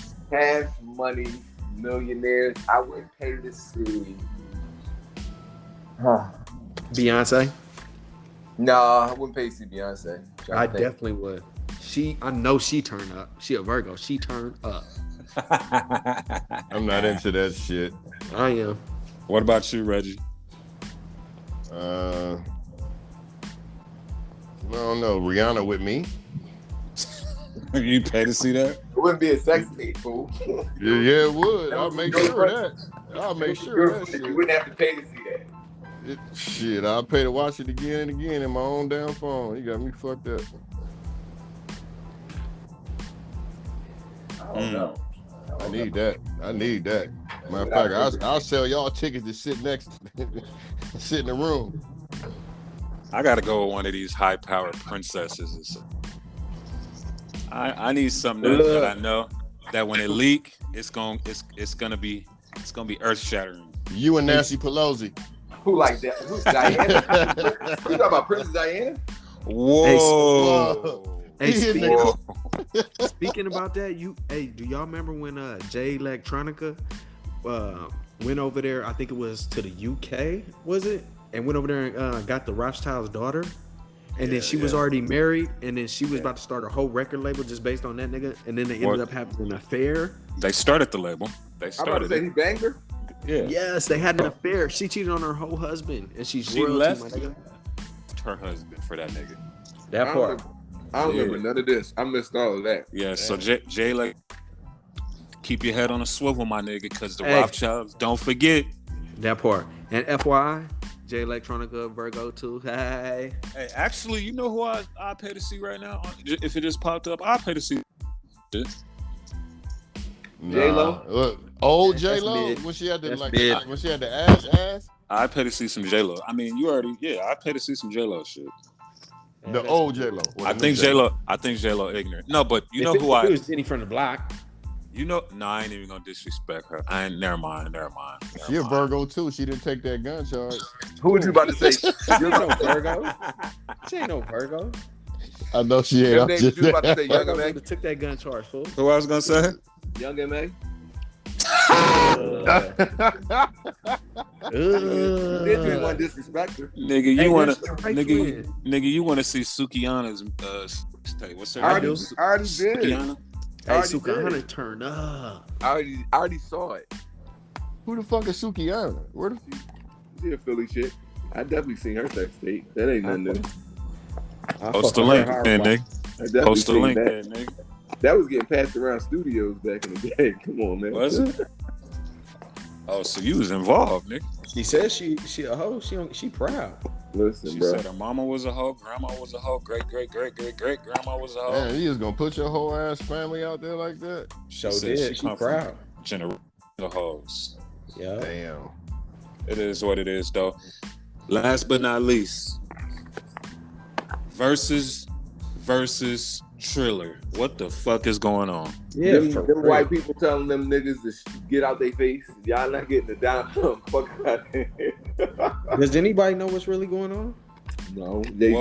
money. Millionaires. I would pay to see. Beyonce? Nah, I wouldn't pay to see Beyonce. I definitely would. I know she turned up. She a Virgo. She turned up. I'm not into that shit. I am. What about you, Reggie? I don't know. Rihanna with me? You pay to see that? It wouldn't be a sex tape, fool. Yeah, it would. I'll make sure of that. Shit. You wouldn't have to pay to see that. Shit, I'll pay to watch it again and again in my own damn phone. You got me fucked up. I don't know. I need that. Matter of fact, I'll sell y'all tickets to sit in the room. I gotta go with one of these high-powered princesses. I need something that I know that when it leak, it's gonna be earth-shattering. You and Nancy Pelosi. Who like that? Who's Diana? You talking about Princess Diana? Whoa. Hey, speaking about that, do y'all remember when Jay Electronica went over there? I think it was to the UK, was it? And went over there and got the Rothschild's daughter. And then she was already married, and then she was about to start a whole record label just based on that nigga. And then they ended up having an affair. They started the label. I'm about to say he banged her. Yeah. Yes, they had an affair. She cheated on her whole husband, and she left her husband for that nigga. That part. I don't remember none of this. I missed all of that. Yeah. So Jay, like, keep your head on a swivel, my nigga, because the Rothschilds, don't forget that part. And FYI, Jay Electronica Virgo too. Hey, actually, you know who I pay to see right now? If it just popped up, I pay to see. J-Lo? Old J-Lo? When she had the ass? I pay to see some J-Lo. I mean, I pay to see some J-Lo shit. The old J-Lo. I think J-Lo ignorant. No, but you know who it was Jenny from the block. You know, I ain't even gonna disrespect her. Never mind. She a Virgo too. She didn't take that gun charge. Who was you about to say? You're no Virgo. She ain't no Virgo. I know she ain't. You was about to say Young M.A. Took that gun charge, fool. Who I was gonna say? Young M.A. You want disrespect? Nigga, you wanna see Sukihana's what's her name? I already did. Sukihana? Hey, Sukihana turned up. I already saw it. Who the fuck is Sukihana? Where the She a Philly chick. I definitely seen her sex tape. That ain't nothing new. Post the link, nigga. Post the link, nigga. That was getting passed around studios back in the day. Come on, man. Was it? Oh, so you was involved, nigga. She said she a hoe. She proud. Listen, she bro. said her mama was a hoe, grandma was a hoe, great grandma was a hoe. Man, you just gonna put your whole ass family out there like that? She proud. Generation of hoes. Yeah. Damn. It is what it is, though. Last but not least, versus Triller. What the fuck is going on? Yeah, them white people telling them niggas to get out their face. Y'all not getting the down. Fuck out there. Does anybody know what's really going on? No, they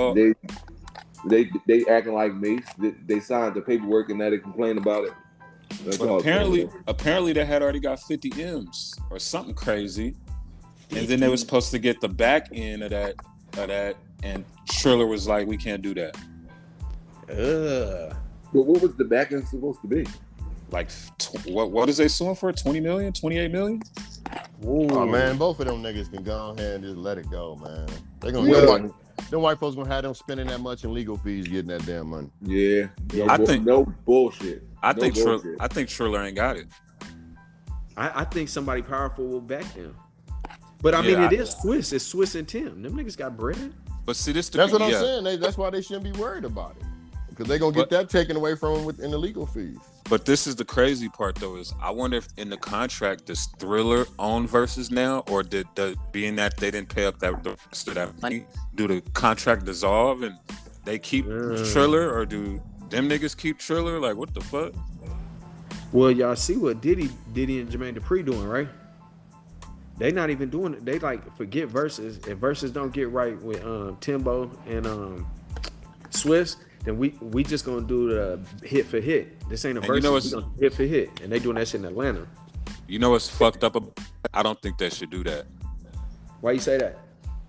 acting like Mace. They signed the paperwork and now they complain about it. But apparently they had already got 50 M's or something crazy, and then they were supposed to get the back end of that, and Triller was like, "We can't do that." But what was the back end supposed to be? Like, what is they suing for? 20 million, 28 million? Ooh. Oh man, both of them niggas can go ahead and just let it go, man. They gonna them white folks gonna have them spending that much in legal fees getting that damn money. Yeah, no bullshit. I think Triller ain't got it. I think somebody powerful will back them. But I mean, it is Swiss. It's Swiss and Tim. Them niggas got bread. But see, that's what I'm saying. That's why they shouldn't be worried about it, because they're gonna get that taken away from them within the legal fees. But this is the crazy part, though, is I wonder if in the contract does Thriller own Versus now, or did being that they didn't pay up that money, do the contract dissolve and they keep Triller, or do them niggas keep Triller? Like, what the fuck? Well, y'all see what Diddy and Jermaine Dupri doing, right? They not even doing it. They like forget Versus. If Versus don't get right with Timbo and Swiss, then we just gonna do the hit for hit. This ain't a Versus. We gonna hit for hit, and they doing that shit in Atlanta. You know what's fucked up? I don't think they should do that. Why you say that?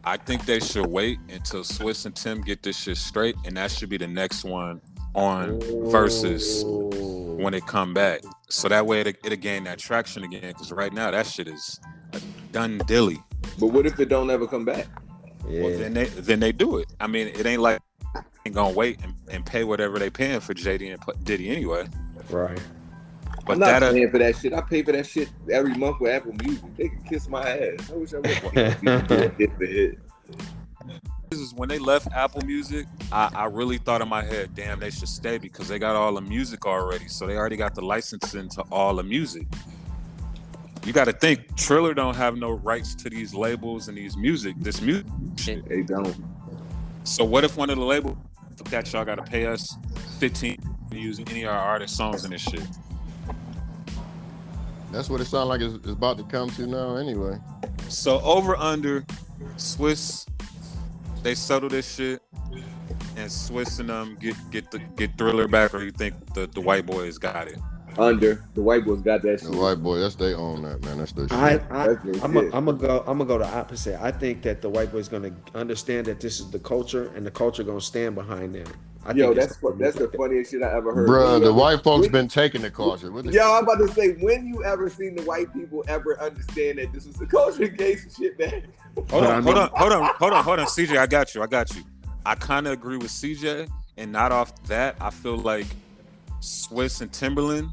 I think they should wait until Swiss and Tim get this shit straight, and that should be the next one on Versus when it come back. So that way it'll gain that traction again. Because right now that shit is a done dilly. But what if it don't ever come back? Yeah. Well, then they do it. I mean, it ain't like ain't gonna wait and pay whatever they paying for JD and Diddy anyway. Right. But I'm not paying for that shit. I pay for that shit every month with Apple Music. They can kiss my ass. I wish I would hit for hit. This is when they left Apple Music, I really thought in my head, damn, they should stay because they got all the music already. So they already got the licensing to all the music. You got to think, Triller don't have no rights to these labels and this music shit. They don't. So what if one of the labels that y'all got to pay us $15 to use any of our artist songs in this shit? That's what it sounds like it's about to come to now anyway. So over under Swiss, they settle this shit, and Swiss and them get Thriller back, or you think the white boys got it? Under the white boys got that shit. The white boy, that's they own that, man. That's their shit. I'm gonna go the opposite. I think that the white boy's gonna understand that this is the culture, and the culture gonna stand behind them. That's the funniest shit I ever heard. Bruh, the white folks been taking the culture. I'm about to say, when you ever seen the white people ever understand that this was the culture in case of shit, man? Hold on, CJ, I got you. I kind of agree with CJ, and not off that, I feel like Swiss and Timberland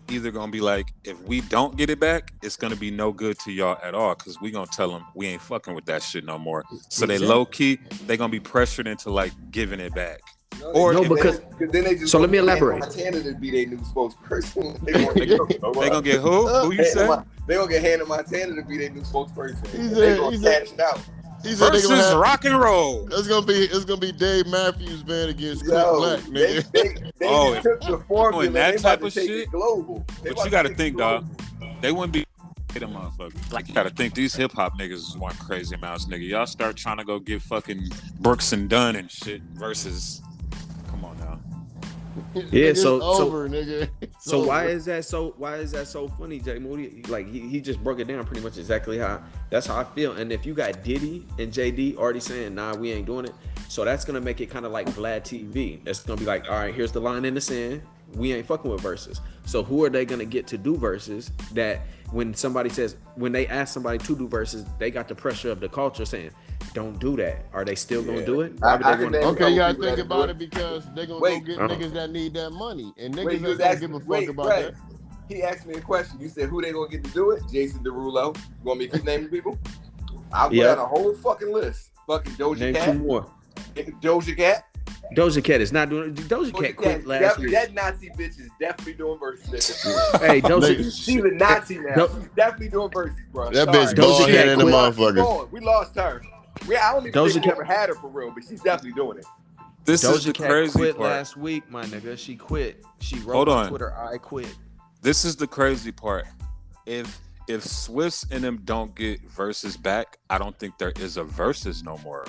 either gonna be like, if we don't get it back, it's gonna be no good to y'all at all, because we gonna tell them we ain't fucking with that shit no more. So they low key, they gonna be pressured into like giving it back. Because then they just. So let me elaborate. Montana to be their new spokesperson. They gonna get who? Who you said? They gonna get Hannah Montana to be their new spokesperson. They gonna cash it out. Versus rock and roll. It's gonna be Dave Matthews Band against Chris Black, nigga. They took the formula. That type of shit. Global. But you gotta think, dog. They wouldn't be them motherfuckers. Like, you gotta think these hip hop niggas is one crazy amounts, nigga. Y'all start trying to go get fucking Brooks and Dunn and shit versus. Come on now. Yeah, so nigga. So why is that so funny, JMOODY? Like he just broke it down pretty much exactly that's how I feel. And if you got Diddy and JD already saying, nah, we ain't doing it, so that's gonna make it kind of like Vlad TV. That's gonna be like, all right, here's the line in the sand. We ain't fucking with Versus. So who are they gonna get to do Versus? That when they ask somebody to do Versus, they got the pressure of the culture saying, don't do that. Are they still gonna do it? Okay, you gotta think about it, because they're gonna go get niggas that need that money, and niggas ain't gonna give a fuck about that. He asked me a question. You said who they gonna get to do it? Jason Derulo. You want me to keep naming people? I put out a whole fucking list. Fucking Doja Cat. Name 2 more. Doja Cat. Doja Cat is not doing it. Doja Cat quit last week. That Nazi bitch is definitely doing Versus. Hey, Doja. She's a Nazi now. She's definitely doing Versus, bro. That bitch bald head in the motherfucker. We lost her. I don't even think we ever had her for real, but she's definitely doing it. This Doja is the Cat crazy quit part. last week, my nigga. She quit. She wrote on Twitter, I quit. This is the crazy part. If Swiss and them don't get Versus back, I don't think there is a Versus no more.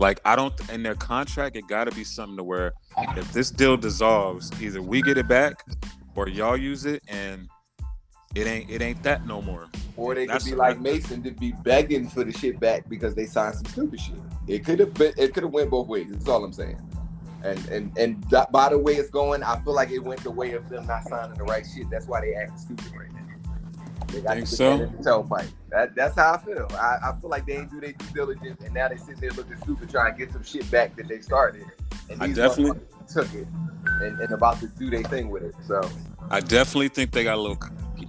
Like, I don't, in their contract, it got to be something to where if this deal dissolves, either we get it back or y'all use it, and it ain't that no more. Or they could be like Mason, to be begging for the shit back because they signed some stupid shit. It could have went both ways. That's all I'm saying. And by the way it's going, I feel like it went the way of them not signing the right shit. That's why they act stupid right now. They got to put that in the tailpipe. That's how I feel. I feel like they ain't do their due diligence, and now they sitting there looking stupid trying to get some shit back that they started. And these definitely took it and about to do their thing with it. So I definitely think they got a little cocky.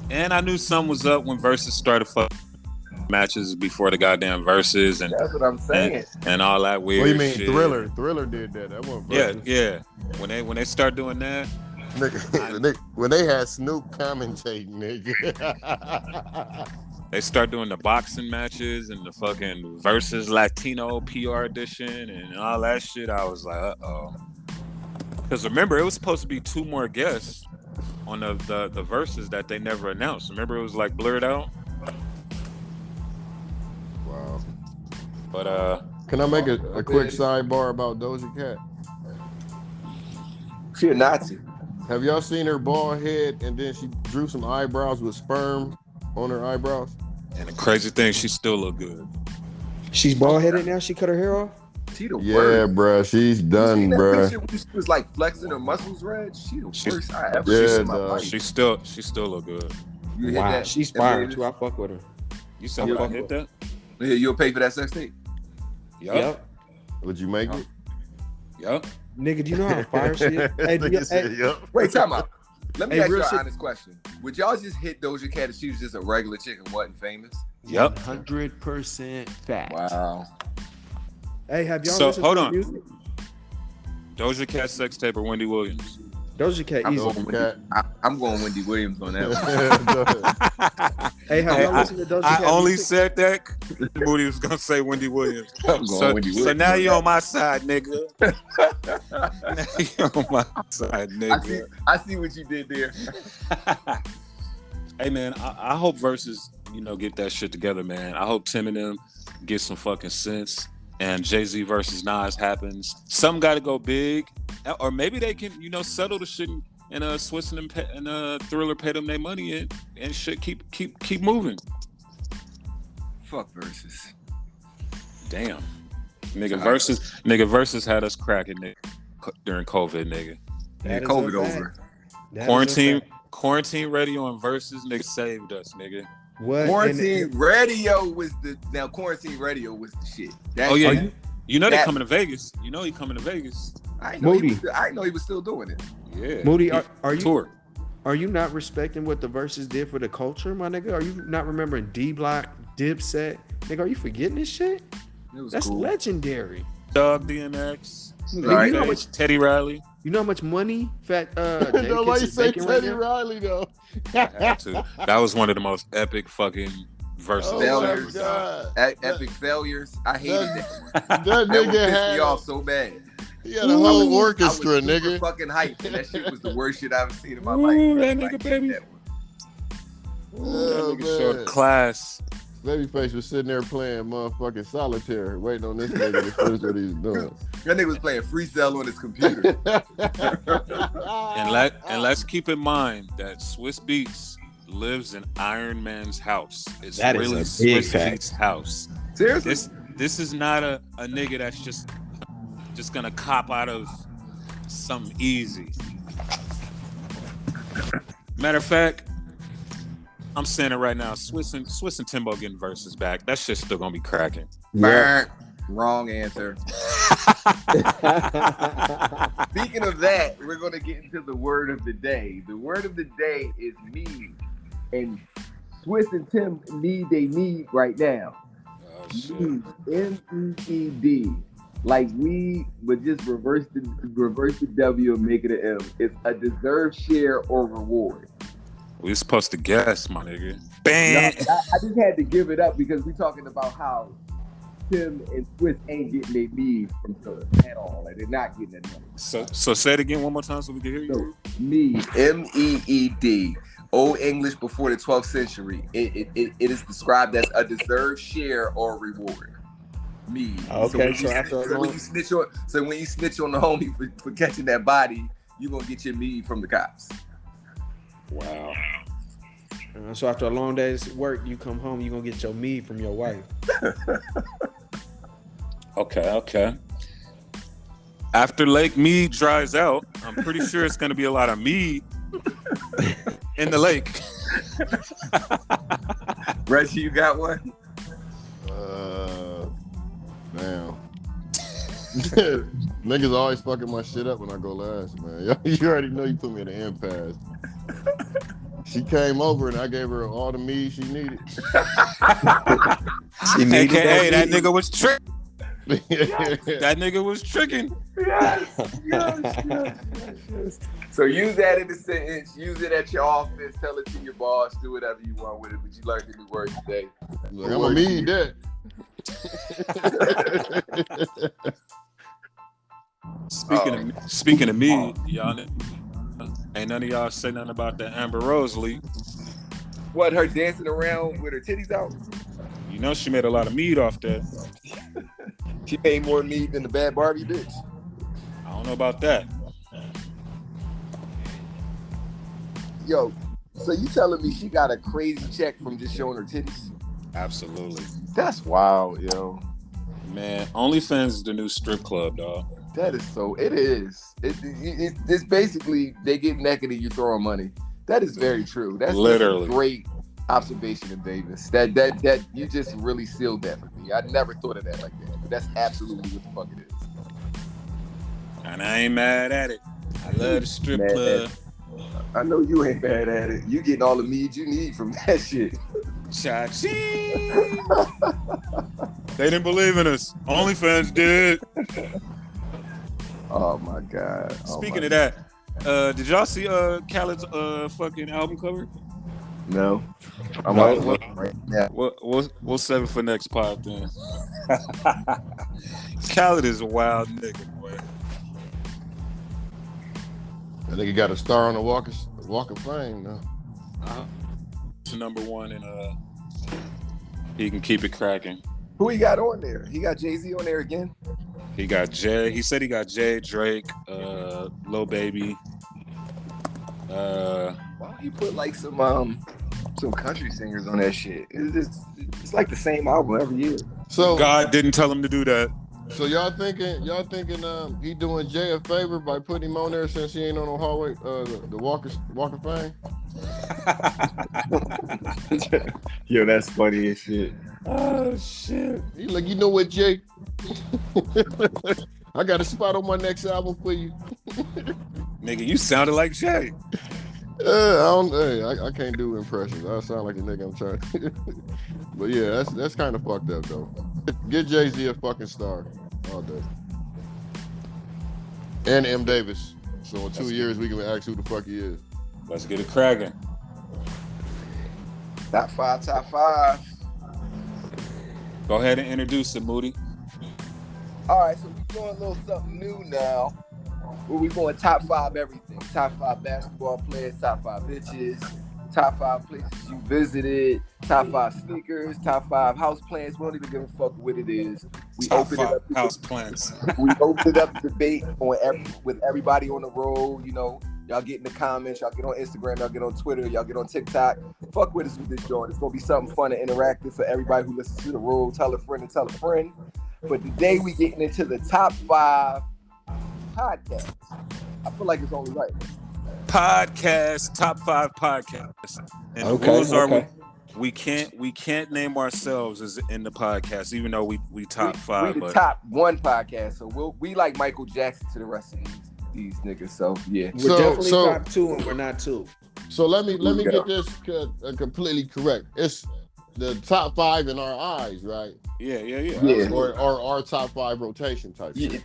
And I knew something was up when Versus started fucking matches before the goddamn Versus, and that's what I'm saying. And all that weird. What do you mean, shit. Thriller did that? That wasn't Versus. Yeah. When they start doing that. Nigga, when they had Snoop commentating, nigga. They start doing the boxing matches and the fucking Versus Latino PR edition and all that shit. I was like, uh-oh. Because remember, it was supposed to be 2 more guests on the Versus that they never announced. Remember, it was like blurred out. Wow. But can I make a quick sidebar about Doja Cat? She a Nazi. Have y'all seen her bald head and then she drew some eyebrows with sperm on her eyebrows? And the crazy thing, she still look good. She's bald headed now. She cut her hair off. She the yeah, worst. Bro, she's done, bro. She was like flexing her muscles, red. She the worst I ever seen in my life. She still look good. You hit that? She's fire too. I fuck with her. You said you hit that? Yeah, you'll pay for that sex tape. Yep. Would you make it? Yep. Nigga, do you know how fire she is? Wait, time out. Let me ask you an honest question. Would y'all just hit Doja Cat if she was just a regular chick and wasn't famous? Yep. 100% fact. Wow. Hey, have y'all so listened hold to on. music? Doja Cat sex tape or Wendy Williams? Doja Cat, easy. I'm going Wendy Williams on that one. Hey, have y'all listened to Doja Cat? I only said that because Moody was gonna say Wendy Williams. So now you're on my side, nigga. Now you're on my side, nigga. I see what you did there. Hey man, I hope Versus, get that shit together, man. I hope Tim and them get some fucking sense. And Jay-Z versus Nas happens. Some got to go big, or maybe they can, settle the shit and Swiss and Thriller pay them their money and shit keep moving. Fuck Versus. Damn, nigga Versus had us cracking nigga during COVID, nigga. Yeah, COVID over. Quarantine radio and Versus nigga saved us, nigga. What? Quarantine radio was the shit. They coming to Vegas. You know he coming to Vegas. I know he was still doing it. Yeah. Moody, are you not respecting what the Versus did for the culture, my nigga? Are you not remembering D Block, Dipset? Nigga, are you forgetting this shit? That's cool. Legendary. Dog DMX. Right. You know how much Teddy Riley. You know how much money Fat why you say Teddy Riley though? That was one of the most epic fucking Versus failures. Epic failures. I hated that. That nigga had pissed me off so bad. He had a whole orchestra, I was nigga. Fucking hype, and that shit was the worst shit I've ever seen in my life. That nigga, baby. That nigga showed class. Babyface was sitting there playing motherfucking solitaire, waiting on this nigga to finish what he was doing. That nigga was playing freestyle on his computer. and let's keep in mind that Swiss Beats lives in Iron Man's house. It's that really is a big Swiss fact. Beats' house. Seriously? This is not a nigga that's just gonna cop out of something easy. Matter of fact, I'm saying it right now. Swiss and Timbo getting Versus back. That shit's still gonna be cracking. Yeah. Wrong answer. Speaking of that, we're gonna get into the word of the day. The word of the day is need, and Swiss and Tim need they need right now. Oh shit. MEED. Like we would just reverse the W and make it an M. It's a deserved share or reward. We supposed to guess, my nigga. Bam! No, I just had to give it up because we're talking about how Tim and Swiss ain't getting their need from Tiller at all. Like they're not getting that money. So say it again one more time so we can hear you. So, need, MEED. Old English before the 12th century. It is described as a deserved share or reward. Mead. Okay, so when you snitch on the homie for catching that body, you gonna get your mead from the cops. Wow. So after a long day's work, you come home, you gonna get your mead from your wife. Okay. After Lake Mead dries out, I'm pretty sure it's going to be a lot of mead in the lake. Reggie, you got one? Damn. Niggas always fucking my shit up when I go last, man. You already know you put me in an impasse. She came over and I gave her all the mead she needed. AKA that nigga was tricking. That nigga was tricking. Yes. So use that in the sentence. Use it at your office. Tell it to your boss. Do whatever you want with it. But you learned a new word today. Like, I'm gonna need that. Speaking of me, y'all ain't none of y'all say nothing about the Amber Rose leak. What, her dancing around with her titties out? You know she made a lot of meat off that. She made more meat than the Bad Barbie bitch. I don't know about that. Yo, so you telling me she got a crazy check from just showing her titties? Absolutely. That's wild, yo. Man, OnlyFans is the new strip club, dog. That is so. It is. It's basically they get naked and you throw them money. That is very true. That's literally a great observation of Davis. That you just really sealed that for me. I never thought of that like that. But that's absolutely what the fuck it is. And I ain't mad at it. I love the strip club. I know you ain't bad at it. You getting all the mead you need from that shit. Cha-ching! They didn't believe in us. OnlyFans did. Oh my God. Speaking of that, did y'all see Khaled's fucking album cover? No. We'll save it for next pod then. Khaled is a wild nigga, boy. I think he got a star on the Walk of Fame now. It's number one, and he can keep it cracking. Who he got on there? He got Jay-Z on there again? He got Jay. He said he got Jay, Drake, Lil Baby. Why don't he put like some country singers on that shit? It's like the same album every year. So God didn't tell him to do that. So y'all thinking he doing Jay a favor by putting him on there since he ain't on the hallway the Walk of Fame? Yo, that's funny as shit. Oh shit. He like, you know what, Jay? I got a spot on my next album for you. Nigga, you sounded like Jay. I can't do impressions. I sound like a nigga I'm trying. But yeah, that's kind of fucked up though. Get Jay-Z a fucking star all day. And MDAVIS. So in 2 years we can ask who the fuck he is. Let's get it cracking. Top five. Go ahead and introduce it, Moody. All right, so we're doing a little something new now. Where we going top 5 everything. Top 5 basketball players, top 5 bitches, top 5 places you visited, top 5 sneakers, top 5 house plants. We don't even give a fuck what it is. We top open 5 it up house plants. We opened up debate with everybody on the road. You know, y'all get in the comments, y'all get on Instagram, y'all get on Twitter, y'all get on TikTok. Fuck with us with this joint. It's gonna be something fun and interactive for everybody who listens to the road. Tell a friend and tell a friend. But today we getting into the top 5 podcasts. I feel like it's only right. Podcast, top 5 podcasts. And the rules are we can't name ourselves as in the podcast, even though we top 5. We the top 1 podcast, so we like Michael Jackson to the rest of these niggas. So yeah, we're definitely top 2, and we're not 2. So let me get this completely correct. It's the top 5 in our eyes, right? Yeah. Or our top 5 rotation type shit.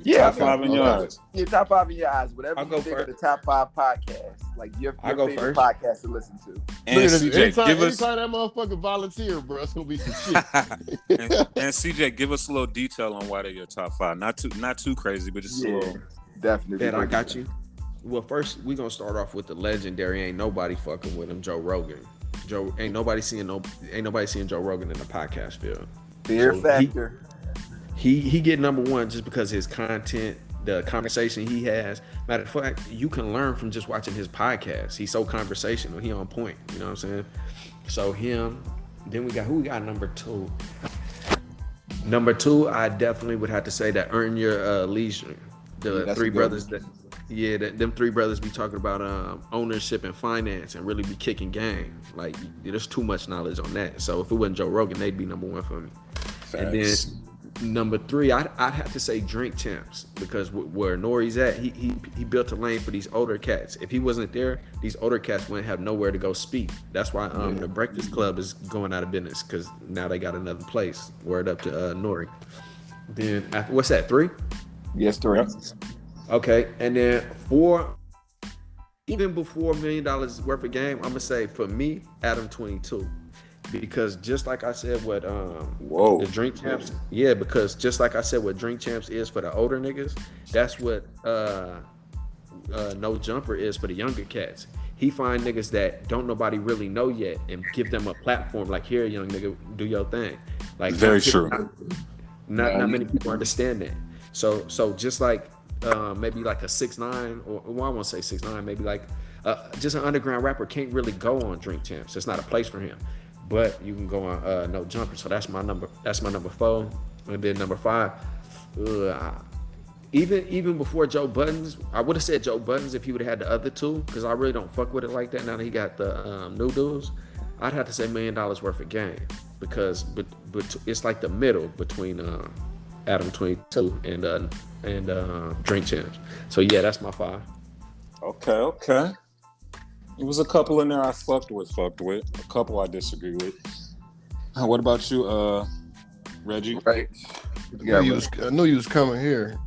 Yeah, top 5 in your eyes. Yeah, top 5 in your eyes. Whatever I'll you go think first. of the top 5 podcasts, like your favorite podcast to listen to. And CJ, anytime that motherfucker volunteer, bro, it's gonna be some shit. and CJ, give us a little detail on why they're your top 5. Not too crazy, but just a little. Definitely. Bet I got you. Well, first we gonna start off with the legendary. Ain't nobody fucking with him, Joe Rogan. Ain't nobody seeing Joe Rogan in the podcast field. Fear factor. He get number 1 just because his content, the conversation he has. Matter of fact, you can learn from just watching his podcast. He's so conversational. He on point. You know what I'm saying? So him. Then who we got number 2? Number 2, I definitely would have to say that Earn Your Leisure. The three brothers that, them 3 brothers be talking about ownership and finance and really be kicking game. Like, there's too much knowledge on that. So if it wasn't Joe Rogan, they'd be number 1 for me. Facts. And then number 3, I'd have to say Drink Champs, because where Nori's at, he built a lane for these older cats. If he wasn't there, these older cats wouldn't have nowhere to go speak. That's why the Breakfast Club is going out of business, because now they got another place. Word up to Nori. Then after, what's that, 3? Yes, 3. Yep. Okay, and then 4, even before $1 million worth of game, I'm gonna say for me, Adam 22. Because just like I said, what the Drink Champs, because just like I said, what Drink Champs is for the older niggas, that's what No Jumper is for the younger cats. He find niggas that don't nobody really know yet and give them a platform. Like, here, young nigga, do your thing. Like, very true. Not many people understand that. So just like maybe like a 6ix9ine, or well, I won't say 6ix9ine, maybe like just an underground rapper can't really go on Drink Champs. It's not a place for him. But you can go on No Jumper. So that's my number 4. And then number 5, even before Joe Buttons, I would have said Joe Buttons if he would have had the other 2, because I really don't fuck with it like that now that he got the new dudes. I'd have to say $1 million worth of game, because but it's like the middle between Adam 22 and Drink Champs. So yeah, that's my 5. Okay. There was a couple in there I fucked with. A couple I disagree with. What about you, Reggie? Right. I knew you was coming here.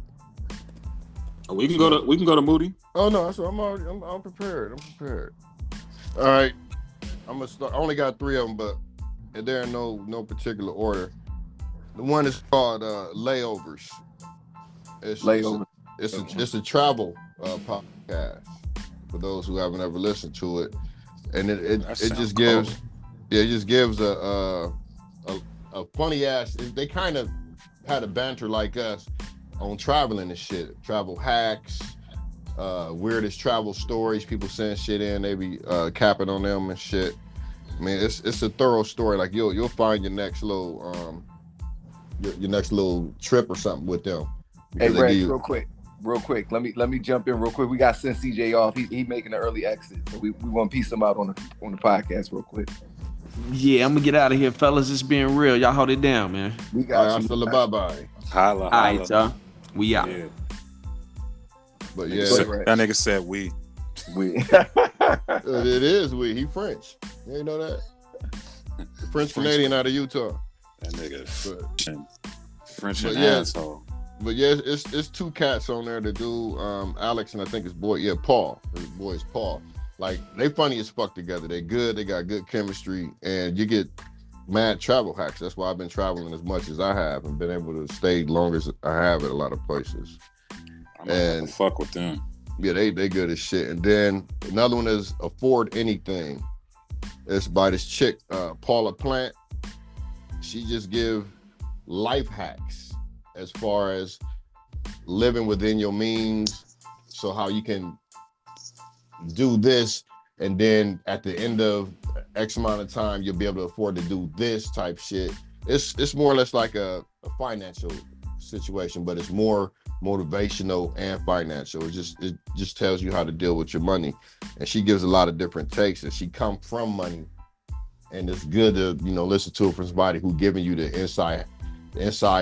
We can go to Moody. Oh no, so I'm prepared. All right. I'm gonna start. I only got 3 of them, but they're in no particular order. The one is called Layovers. It's a travel podcast for those who haven't ever listened to it, and it just gives a funny ass. They kind of had a banter like us on traveling and shit, travel hacks, weirdest travel stories. People send shit in, they be capping on them and shit. I mean, it's a thorough story. Like you'll find your next little your next little trip or something with them. Hey, Brad, real quick. Let me jump in real quick. We got to send CJ off. He making an early exit, so we want to piece him out on the podcast real quick. Yeah, I'm gonna get out of here, fellas. It's being real. Y'all hold it down, man. We got you. Bye. Holla. All right, y'all. We out. Yeah. But yeah, that nigga said we. It is we. He French. You ain't know that? French Canadian out of Utah. That nigga French and asshole. But yeah, it's 2 cats on there. The dude, Alex, and I think his boy, Paul. His boy is Paul. Like, they funny as fuck together. They good. They got good chemistry, and you get mad travel hacks. That's why I've been traveling as much as I have and been able to stay long as I have at a lot of places. I'm gonna fuck with them. Yeah, they good as shit. And then another one is Afford Anything. It's by this chick, Paula Plant. She just give life hacks as far as living within your means. So how you can do this, and then at the end of X amount of time, you'll be able to afford to do this type shit. It's more or less like a financial situation, but it's more motivational and financial. It just tells you how to deal with your money. And she gives a lot of different takes, and she come from money. And it's good to, listen to it from somebody who giving you the insight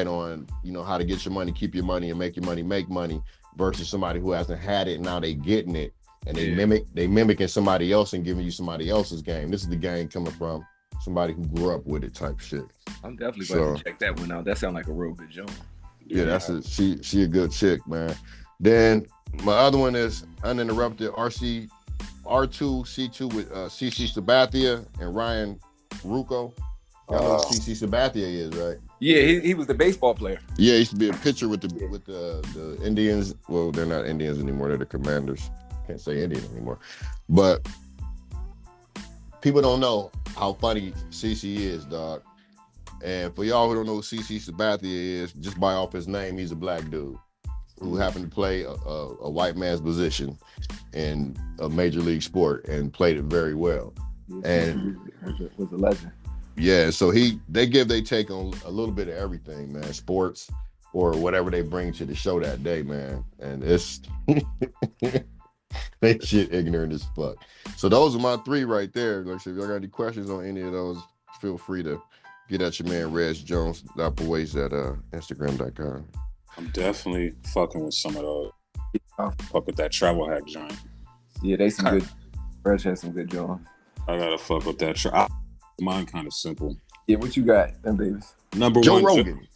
on, how to get your money, keep your money, and make your money make money, versus somebody who hasn't had it and now they getting it, and they mimicking somebody else and giving you somebody else's game. This is the game coming from somebody who grew up with it type shit. I'm definitely going to check that one out. That sounds like a real good joint. Yeah, she a good chick, man. Then my other one is Uninterrupted R2C2 with CC Sabathia and Ryan Rucco. Y'all know what CC Sabathia is, right? Yeah, he was the baseball player. Yeah, he used to be a pitcher with the Indians. Well, they're not Indians anymore. They're the Commanders. Can't say Indian anymore. But people don't know how funny CC is, dog. And for y'all who don't know who CC Sabathia is, just by off his name, he's a black dude who happened to play a white man's position in a major league sport and played it very well. And was a legend. Yeah, so they give their take on a little bit of everything, man. Sports or whatever they bring to the show that day, man. And it's they shit ignorant as fuck. So those are my 3 right there. Like, so if y'all got any questions on any of those, feel free to get at your man Reg Jones, Appleways at Instagram.com. I'm definitely fucking with some of those. Fuck with that travel hack joint. Yeah, they some good. Reg has some good joints. I gotta fuck with that. Mine kind of simple. Yeah, what you got, MDAVIS? Number Joe one, Rogan.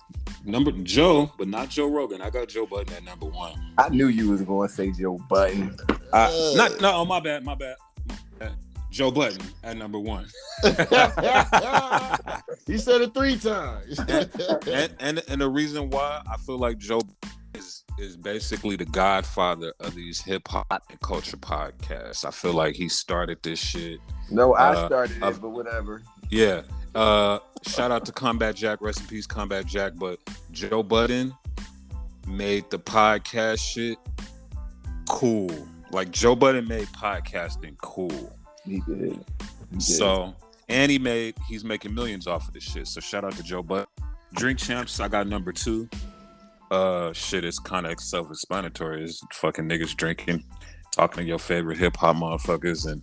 Joe, but not Joe Rogan. I got Joe Budden at number 1. I knew you was going to say Joe Budden. No, my bad. Joe Budden at number 1. He said it 3 times. and the reason why I feel like Joe is basically the godfather of these hip hop and culture podcasts. I feel like he started this shit. No, I started it, but whatever. Yeah. Shout out to Combat Jack, rest in peace, Combat Jack. But Joe Budden made the podcast shit cool. Like Joe Budden made podcasting cool. He did. So, and he's making millions off of this shit. So shout out to Joe Budden. Drink Champs, I got number 2. Shit is kind of self-explanatory. It's fucking niggas drinking, talking to your favorite hip hop motherfuckers, and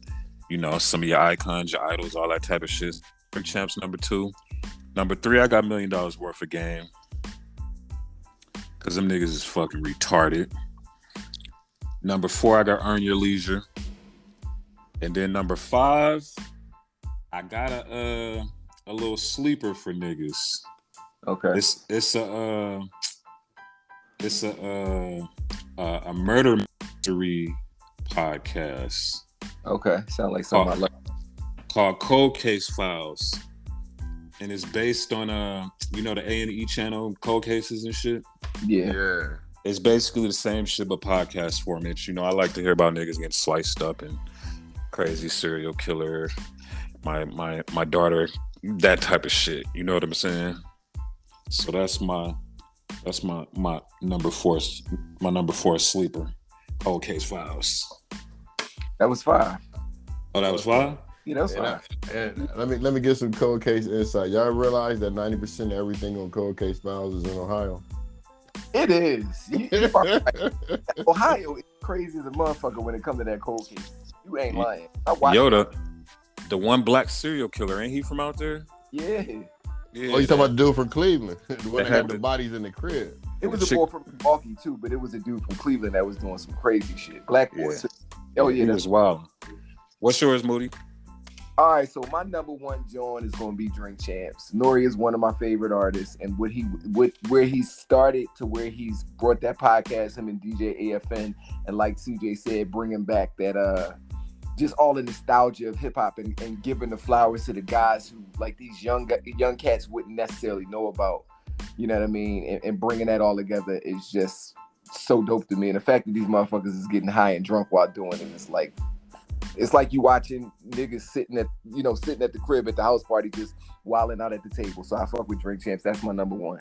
you know some of your icons, your idols, all that type of shit. Drink Champs number 2. Number 3, I got $1 Million Worth of Game, cause them niggas is fucking retarded. Number 4, I got Earn Your Leisure, and then number 5, I got a little sleeper for niggas. Okay, It's a murder mystery podcast. Okay, sound like something I like. Called Cold Case Files, and it's based on the A&E channel, cold cases and shit. Yeah. It's basically the same shit but podcast format. You know, I like to hear about niggas getting sliced up and crazy serial killer. My daughter, that type of shit. You know what I'm saying? So that's my number 4. My number 4 sleeper. Cold Case Files. That was 5. Oh, that was 5? Yeah, that was 5. And let me get some cold case insight. Y'all realize that 90% of everything on Cold Case Files is in Ohio? It is. Right. Ohio is crazy as a motherfucker when it comes to that cold case. You ain't lying. The one black serial killer, ain't he from out there? Yeah. Oh, you talking about the dude from Cleveland? The one that had the bodies in the crib. It was a boy from Milwaukee too, but it was a dude from Cleveland that was doing some crazy shit. Black boy. Yeah. Oh yeah, that's wild. What's yours, Moody? All right, so my number 1 joint is going to be Drink Champs. Nori is one of my favorite artists, and where he started to where he's brought that podcast, him and DJ AFN, and like CJ said, bringing back that just all the nostalgia of hip hop and giving the flowers to the guys who like these young cats wouldn't necessarily know about. You know what I mean? And bringing that all together is just so dope to me. And the fact that these motherfuckers is getting high and drunk while doing it, it's like you watching niggas sitting at the crib at the house party just wilding out at the table. So I fuck with Drink Champs. That's my number 1.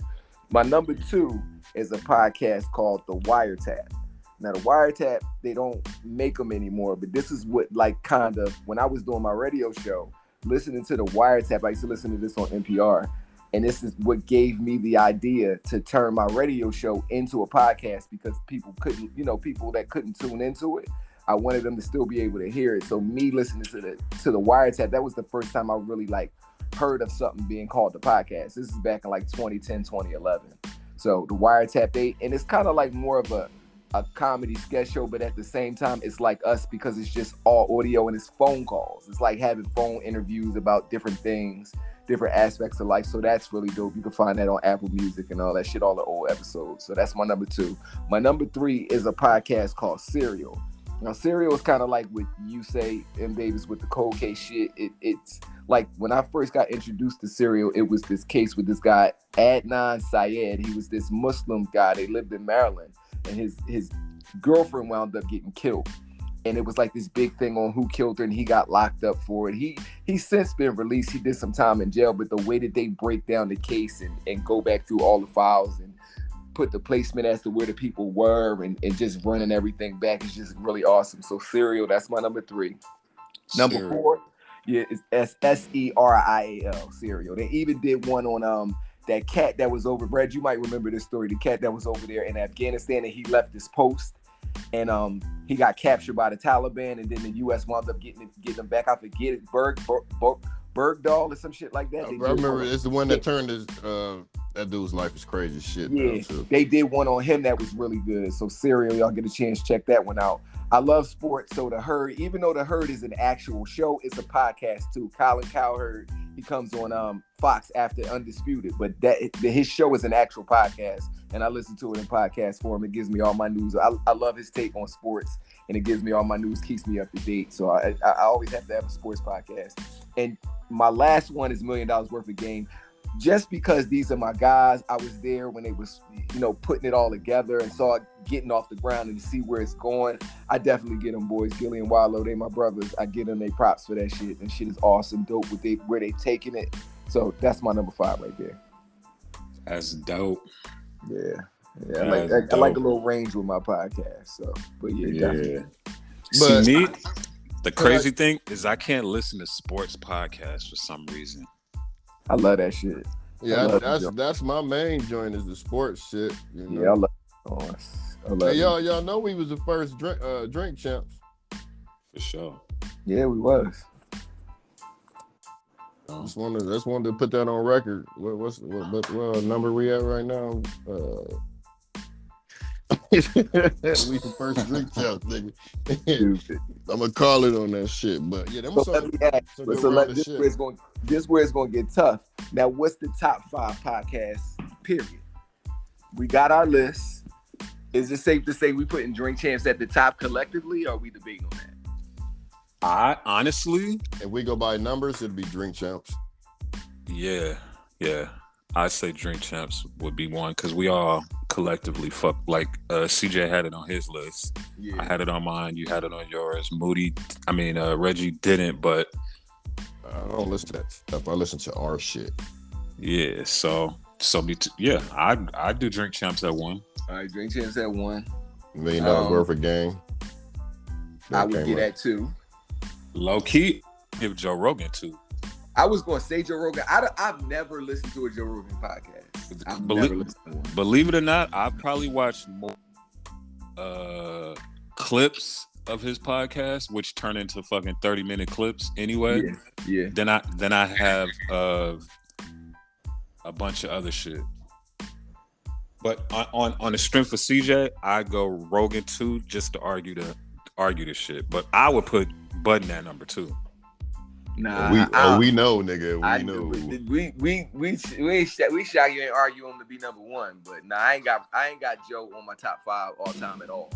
My number 2 is a podcast called The Wiretap. Now the Wiretap, they don't make them anymore, but this is what kind of when I was doing my radio show, listening to The Wiretap, I used to listen to this on NPR. And this is what gave me the idea to turn my radio show into a podcast because people that couldn't tune into it, I wanted them to still be able to hear it. So me listening to the Wiretap, that was the first time I really heard of something being called the podcast. This is back in 2010, 2011. So the Wiretap, and it's kind of like more of a comedy sketch show, but at the same time, it's like us because it's just all audio and it's phone calls. It's like having phone interviews about different things, different aspects of life. So that's really dope. You can find that on Apple Music and all that shit, all the old episodes. So that's my number 2. My number 3 is a podcast called Serial. Now, Serial is kind of like what you say, MDAVIS, with the cold case shit. It's like when I first got introduced to Serial, it was this case with this guy, Adnan Syed. He was this Muslim guy. They lived in Maryland, and his girlfriend wound up getting killed. And it was like this big thing on who killed her, and he got locked up for it. He's since been released. He did some time in jail, but the way that they break down the case and go back through all the files and put the placement as to where the people were and just running everything back is just really awesome. So Serial, that's my number 3. Number 4, Yeah, it's SERIAL, cereal. They even did one on that cat that was over. Brad, you might remember this story. The cat that was over there in Afghanistan, and he left his post, and he got captured by the Taliban, and then the U.S. wound up getting him back. I forget it, Bergdahl or some shit like that. I remember it's the one that turned his that dude's life is crazy shit. Yeah, they did one on him that was really good. So Serial, y'all get a chance, check that one out. I love sports, so The Herd, even though The Herd is an actual show, it's a podcast too. Colin Cowherd, he comes on Fox after Undisputed, but his show is an actual podcast, and I listen to it in podcast form. It gives me all my news. I love his take on sports, and it gives me all my news, keeps me up to date. So I always have to have a sports podcast. And my last one is $1 Million Worth of Game. Just because these are my guys, I was there when they was, putting it all together and saw it getting off the ground and to see where it's going. I definitely get them boys. Gilly and Wallow, they my brothers. I get them they props for that shit. That shit is awesome, dope with where they taking it. So that's my number 5 right there. That's dope. Yeah. I like a little range with my podcast. So, but definitely. But see, me, the crazy thing is I can't listen to sports podcasts for some reason. I love that shit. Yeah, that's my main joint is the sports shit. Yeah, I love it. Hey, y'all know we was the first drink champs. For sure. Yeah, we was. Just wanted to put that on record. What number we at right now? We the first drink champs, nigga. I'm gonna call it on that shit, but yeah, them this where it's gonna get tough. Now, what's the top 5 podcasts? Period. We got our list. Is it safe to say we putting Drink Champs at the top collectively, or are we debating on that? I honestly, if we go by numbers, it'd be Drink Champs. Yeah. I say Drink Champs would be one because we all collectively fuck. Like CJ had it on his list. Yeah. I had it on mine. You had it on yours. Reggie didn't, but I don't listen to that stuff. I listen to our shit. Yeah. So me too. Yeah. I do Drink Champs at 1. All right, Drink Champs at 1. $1 Million Worth of Game. I would get at 2. Low key, give Joe Rogan 2. I was going to say Joe Rogan. I've never listened to a Joe Rogan podcast. I've never listened to one. Believe it or not, I've probably watched more clips of his podcast, which turn into fucking 30-minute clips anyway. Yeah. Than I have of a bunch of other shit. But on the strength of CJ, I go Rogan 2 just to argue the shit. But I would put Button at number 2. Nah, we know, nigga. We know. We shout you and argue him to be number 1, but nah, I ain't got Joe on my top 5 all time at all.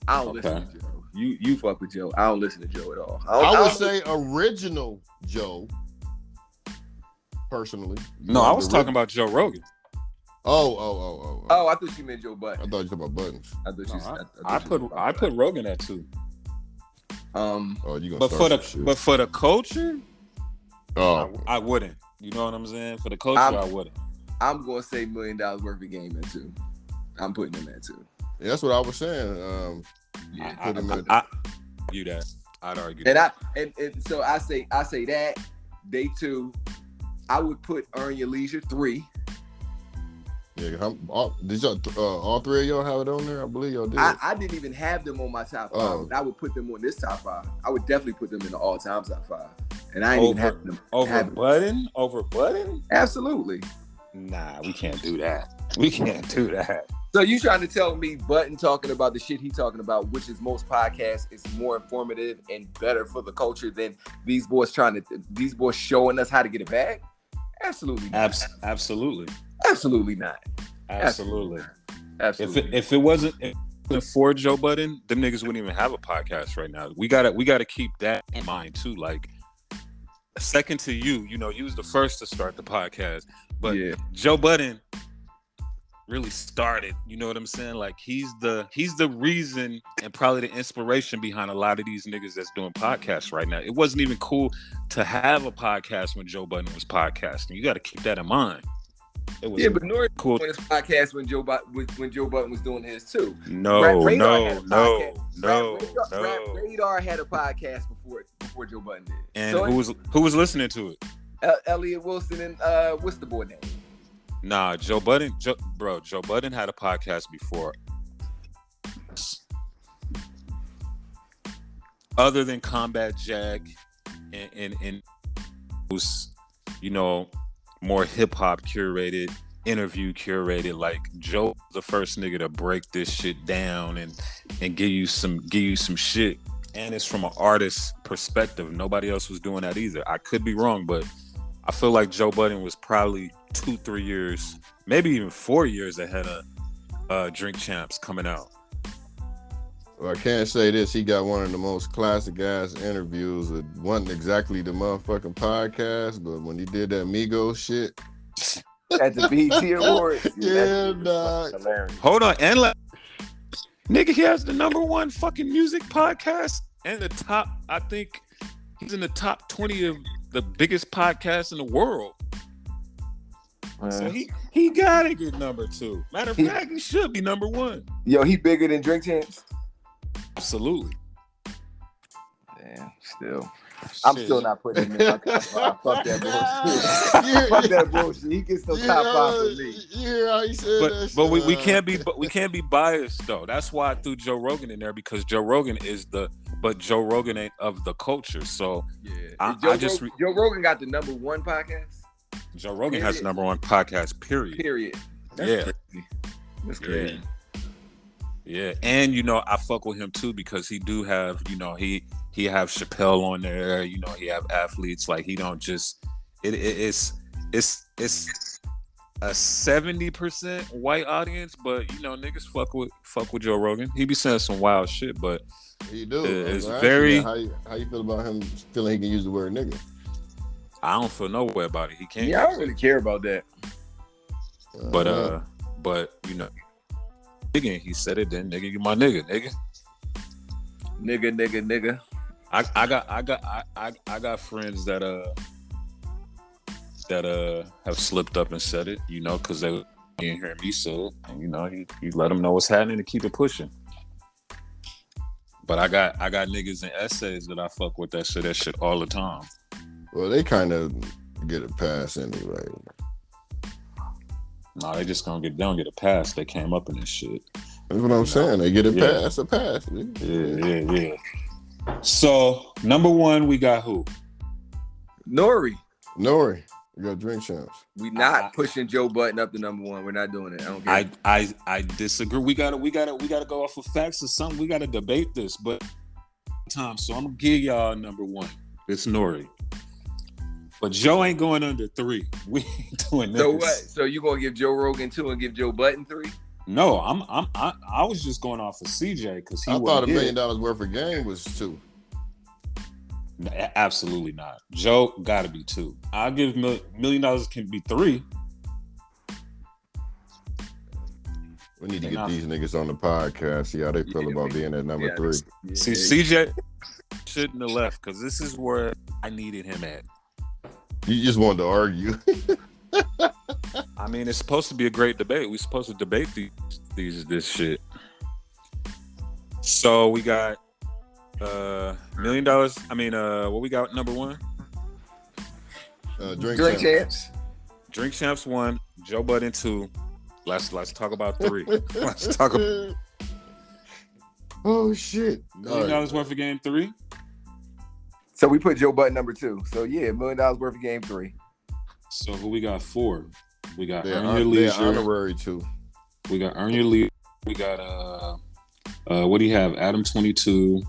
I don't listen to Joe. You fuck with Joe. I don't listen to Joe at all. I would say original Joe. Personally, no, I was talking about Joe Rogan. Oh! I thought you meant Joe Button. I thought you were talking about Buttons. I put Rogan at 2. You but for the culture, I wouldn't. You know what I'm saying? For the culture, I wouldn't. I'm gonna say $1 Million Worth of Game at 2. I'm putting him at 2. Yeah, that's what I was saying. I'd argue that. I'd argue that. And so I say that day 2. I would put Earn Your Leisure 3. Yeah, did y'all all 3 of y'all have it on there? I believe y'all did. I didn't even have them on my top 5. I would put them on this top 5. I would definitely put them in the all-time top 5. And I ain't even have them over Button. Over Button? Absolutely. Nah, we can't do that. So you trying to tell me Button talking about the shit he talking about, which is most podcasts, is more informative and better for the culture than these boys showing us how to get it back? Absolutely not. Absolutely. Absolutely not. Absolutely. Absolutely. If it wasn't for Joe Budden, them niggas wouldn't even have a podcast right now. We gotta keep that in mind too. Like, second to you, you was the first to start the podcast, but Joe Budden really started. You know what I'm saying? Like, he's the reason and probably the inspiration behind a lot of these niggas that's doing podcasts right now. It wasn't even cool to have a podcast when Joe Budden was podcasting. You got to keep that in mind. But Nori cool. Doing his podcast when Joe Budden was doing his too. No. Radar had a podcast before before Joe Budden did. And so who was listening to it? Elliot Wilson and what's the boy name? Nah, Joe Budden. Joe Budden had a podcast before. Other than Combat Jack and was, more hip hop curated, interview curated. Like Joe was the first nigga to break this shit down and give you some shit. And it's from an artist's perspective. Nobody else was doing that either. I could be wrong, but I feel like Joe Budden was probably 2-3 years, maybe even 4 years ahead of Drink Champs coming out. Well, I can't say this. He got one of the most classic ass interviews. It wasn't exactly the motherfucking podcast, but when he did that Migos shit at the BET Awards, yeah, dog. Hold on, and nigga, he has the #1 fucking music podcast and the top. I think he's in the top 20 of the biggest podcasts in the world. So he gotta get #2. Matter of fact, he should be #1. Yo, he bigger than Drink Champs? Absolutely. Damn, still. I'm still not putting him in my top 5. Fuck that bullshit. Fuck that bullshit. He gets no top 5 for me. Yeah, he said but we can't be biased though. That's why I threw Joe Rogan in there, because Joe Rogan but Joe Rogan ain't of the culture. So yeah, Joe Rogan got the #1 podcast. Joe Rogan has the #1 podcast. Period. That's crazy. That's crazy. Yeah, and I fuck with him too, because he do have, he have Chappelle on there, he have athletes. Like, he don't just it's a 70% white audience, but niggas fuck with Joe Rogan. He be saying some wild shit, but he do. It's very. How you feel about him feeling he can use the word nigga? I don't feel no way about it. He can't. Yeah, I don't really care about that. But again, he said it. Then nigga, you my nigga. I got friends that have slipped up and said it, because they didn't hear me say it, and you let them know what's happening to keep it pushing. But I got niggas in essays that I fuck with that say that shit all the time. Well, they kind of get a pass anyway. No, they just don't get a pass. They came up in this shit. That's what I'm saying. They get a pass. A pass. Man. Yeah. So #1, we got who? Nori. We got Drink Champs. We not pushing Joe Budden up to #1. We're not doing it. I don't care. I disagree. We gotta go off of facts or something. We gotta debate this, but so I'm gonna give y'all #1. It's Nori. But Joe ain't going under 3. We ain't doing this. So what? So you gonna give Joe Rogan 2 and give Joe Budden 3? No, I was just going off of CJ because he. I thought $1 million worth of game was 2. Absolutely not. Joe got to be 2. I'll give $1 million can be 3. We need to get these niggas on the podcast. See how they feel about being at #3. See, CJ shouldn't have left, because this is where I needed him at. You just wanted to argue. I mean, it's supposed to be a great debate. We're supposed to debate this shit. So we got $1 million. I mean, what we got #1? Drink Champs. Drink Champs 1. Joe Budden 2. Let's talk about 3. Let's talk about. Oh shit! $1 million worth of game 3. So we put Joe Budden #2. So yeah, $1 million worth of game 3. So who we got 4? We got Earn Your Leisure. Honorary 2. We got Earn Your Leisure. We got what do you have? Adam 22.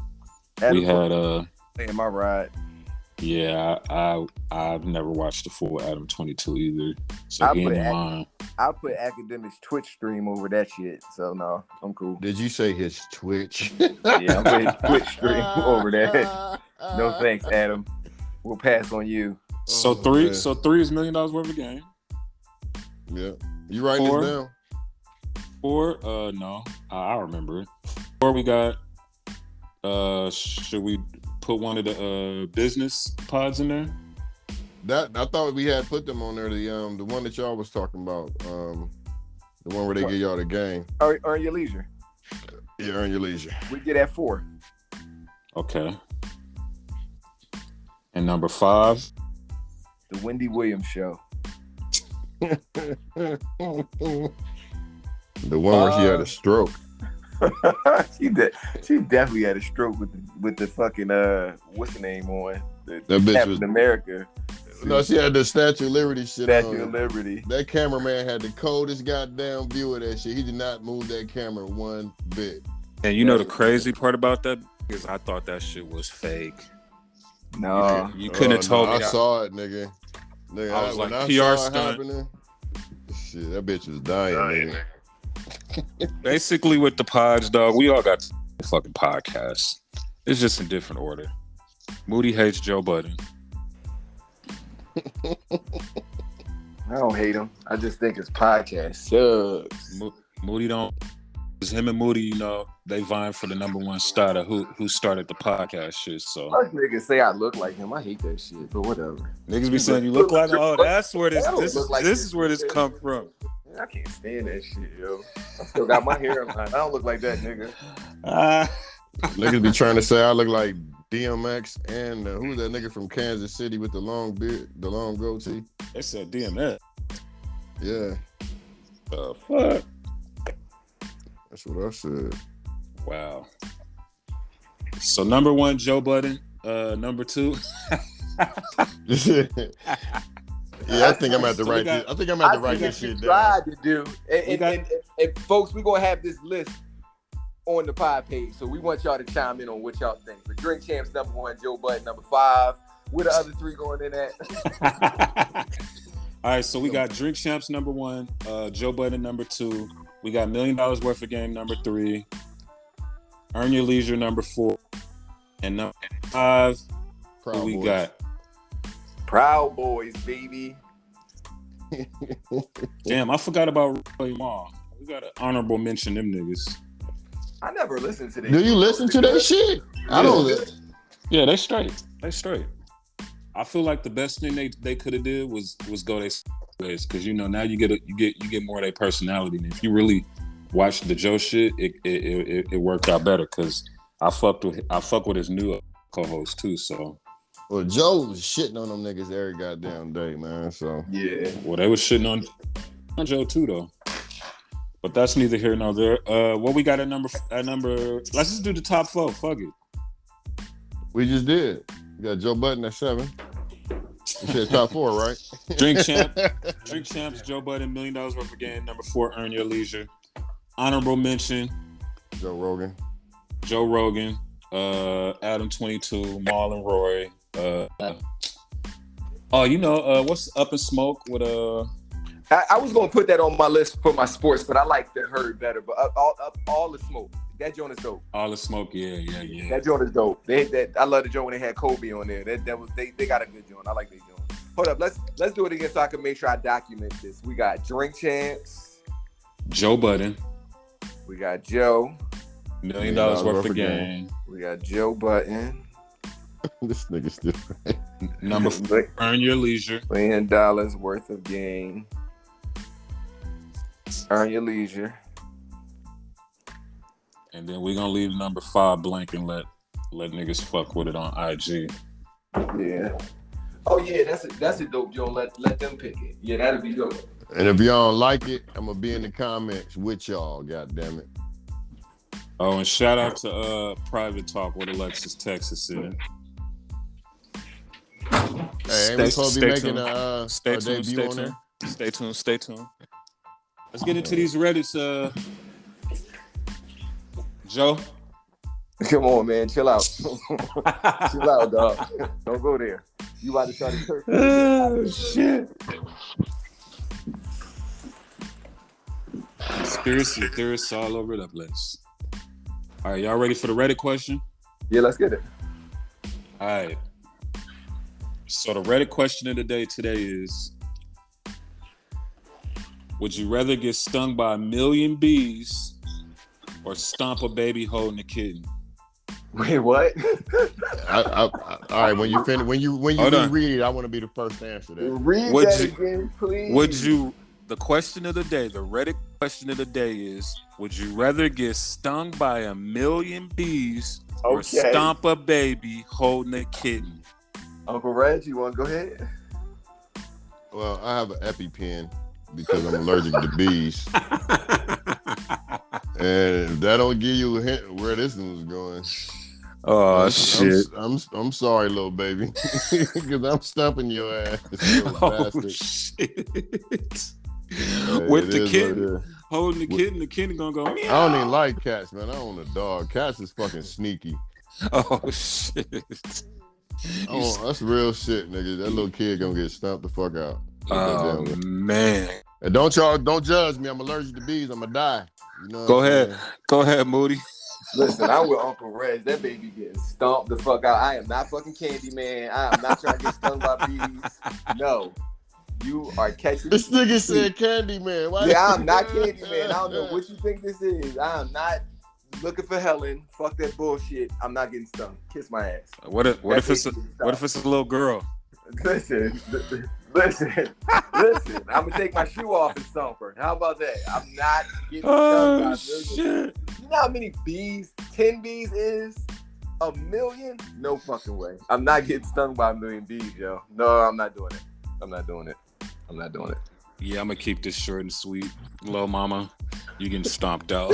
We had Am I right? Yeah, I've never watched the full Adam 22 either. So I'll put Academics Twitch stream over that shit. So no, I'm cool. Did you say his Twitch? Yeah, I'm putting his Twitch stream over that. No thanks, Adam. We'll pass on you. So 3 is $1 million worth of game. Yeah. You writing this down? 4, no. I remember it. 4 we got should we put one of the business pods in there? That I thought we had put them on there. The one that y'all was talking about. The one where they give y'all the game. Earn Your Leisure. Yeah, Earn Your Leisure. We get at 4. Okay. And number 5? The Wendy Williams Show. The one where she had a stroke. She definitely had a stroke with the fucking what's the name on that bitch Captain was America. No, she had the Statue of Liberty shit on. Statue of Liberty. That cameraman had the coldest goddamn view of that shit. He did not move that camera one bit. And you know the crazy part about that is I thought that shit was fake. No, you couldn't have told me. I saw it, nigga. I was like, PR stunt. Shit, that bitch was dying, nigga. Basically, with the pods, dog, we all got fucking podcasts. It's just in different order. Moody hates Joe Budden. I don't hate him. I just think his podcast sucks. Moody don't. Him and Moody, you know, they vying for the number one starter who started the podcast shit. So most niggas say I look like him. I hate that shit, but whatever. Niggas be saying you look like him. Oh, that's where this is where this come from. I can't stand that shit, yo. I still got my hair in line. I don't look like that, nigga. Niggas be trying to say I look like DMX and who's that nigga from Kansas City with the long beard, the long goatee? They said DMX. Yeah. The fuck? That's what I said. Wow. So number 1, Joe Budden. Number 2. Yeah, I think I'm at the right. I think I'm at the right this shit down. Tried to do, and folks, we're gonna have this list on the pod page, so we want y'all to chime in on what y'all think. The Drink Champs number 1, Joe Budden number 5. Where the other 3 going in at? All right, so we got Drink Champs number 1, Joe Budden number 2. We got $1 Million Worth of Game number 3. Earn Your Leisure number 4, and number 5. Proud we Boys. Got Proud Boys, baby. Damn, I forgot about Roy Mall. We got an honorable mention them niggas. I never listened to that. Do you listen to that shit? I don't. Yeah, they straight. I feel like the best thing they could have did was go their ways, because you know now you get more of their personality. And if you really watch the Joe shit, it worked out better, because I fuck with his new co-host too. So. Well, Joe was shitting on them niggas every goddamn day, man. So yeah. Well, they was shitting on Joe too, though. But that's neither here nor there. What we got at number? Let's just do the top 4. Fuck it. We just did. We got Joe Budden at 7. You said top 4, right? Drink Champs, Joe Budden, $1 Million Worth of Game. Number 4, Earn Your Leisure. Honorable mention, Joe Rogan, Adam 22, Marlon Roy. What's Up in Smoke with I was gonna put that on my list for my sports, but I like the Herd better. But all the smoke, that joint is dope. All the Smoke, yeah. That joint is dope. I love the joint when they had Kobe on there. That was they got a good joint. I like that joint. Hold up, let's do it again so I can make sure I document this. We got Drink Champs, Joe Budden. We got Joe. $1 Million Worth of Game. We got Joe Budden. This nigga's different. Number 4, Earn Your Leisure. $1 Million Worth of Game. Earn Your Leisure. And then we're gonna leave number 5 blank and let niggas fuck with it on IG. Yeah. Oh yeah, that's a dope joint. Let them pick it. Yeah, that'll be dope. And if y'all don't like it, I'm gonna be in the comments with y'all. God damn it. Oh, and shout out to Private Talk with Alexis, Texas City. Hey, ain't we supposed to be making a debut on there? Stay tuned. Let's get into these Reddits. Joe? Come on, man. Chill out. Chill out, dog. Don't go there. You about to start a church. Oh, shit. Conspiracy theorists all over the place. All right, y'all ready for the Reddit question? Yeah, let's get it. All right. So the Reddit question of the day today is, would you rather get stung by 1 million bees or stomp a baby holding a kitten? Wait, what? All right, when you finish, when you read it, I want to be the first to answer that. Read that again, please. The question of the day, the Reddit question of the day is, would you rather get stung by 1 million bees or stomp a baby holding a kitten? Uncle Reg, you want to go ahead? Well, I have an EpiPen because I'm allergic to bees. And if that don't give you a hint where this one's going. Oh shit! I'm sorry, little baby, because I'm stumping your ass. Shit! With the kitten, holding the kitten gonna go. Meow. I don't even like cats, man. I own a dog. Cats is fucking sneaky. Oh shit! Oh, that's real shit, nigga. That little kid gonna get stomped the fuck out. Oh man! And don't judge me. I'm allergic to bees. I'm gonna die. You know Go ahead, Moody. Listen, I'm with Uncle Reg. That baby getting stomped the fuck out. I am not fucking Candyman. I am not trying to get stung by bees. No. You are catching. This nigga said Candyman. Why I'm not Candyman. I don't know what you think this is. I am not looking for Helen. Fuck that bullshit. I'm not getting stung. Kiss my ass. What if it's a little girl? Listen. I'm gonna take my shoe off and stomp her. How about that? I'm not getting stung by shit. You know how many bees 10 bees is? 1 million? No fucking way. I'm not getting stung by 1 million bees, yo. No, I'm not doing it. Yeah, I'm gonna keep this short and sweet. Little mama, you getting stomped out.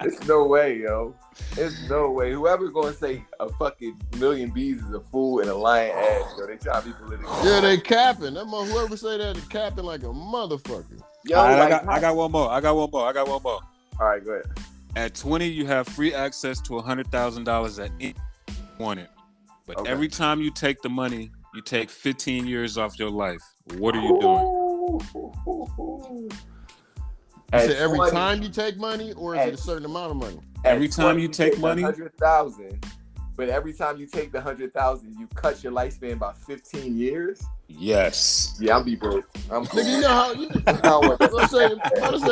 There's no way, yo. There's no way. Whoever's gonna say a fucking 1 million bees is a fool and a lying ass, yo, they try to be political. Yeah, they capping. Whoever say that is capping like a motherfucker. Yo, right, I got one more. All right, go ahead. At 20, you have free access to $100,000 at any point. But every time you take the money, you take 15 years off your life. What are you doing? Is it every time you take money, or is it a certain amount of money? Every time you take money, 100,000. But every time you take the 100,000, you cut your lifespan by 15 years. Yes. Yeah, I'll be broke. Nigga, you know how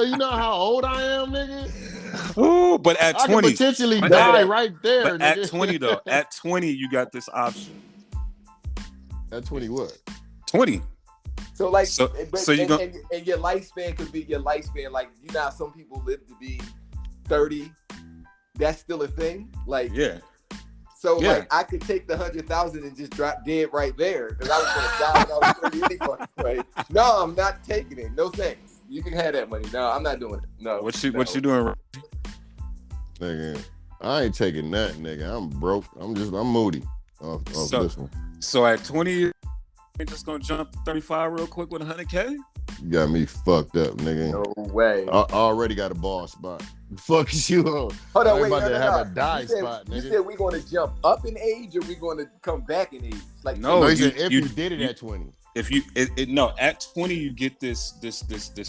you know how old I am, nigga? Oh, but at 20, I could potentially die right there. But nigga. At 20 though, at 20 you got this option. At 20 what? 20. So like, and your lifespan could be your lifespan. Like, you know how some people live to be 30. That's still a thing. Like, yeah. So like, I could take the 100,000 and just drop dead right there because I was gonna die when I was 30 anyway. Right? No, I'm not taking it. No thanks. You can have that money. No, I'm not doing it. No. What you doing? Nigga, I ain't taking that, nigga. I'm broke. I'm moody off this one. So at 20 years, you're just gonna jump to 35 real quick with 100K? You got me fucked up, nigga. No way. I already got a ball spot. The fuck is you on? Hold on, wait. About to have a die spot, nigga. You said we going to jump up in age, or we going to come back in age? Like, no, if you did it at 20. If you at 20 you get this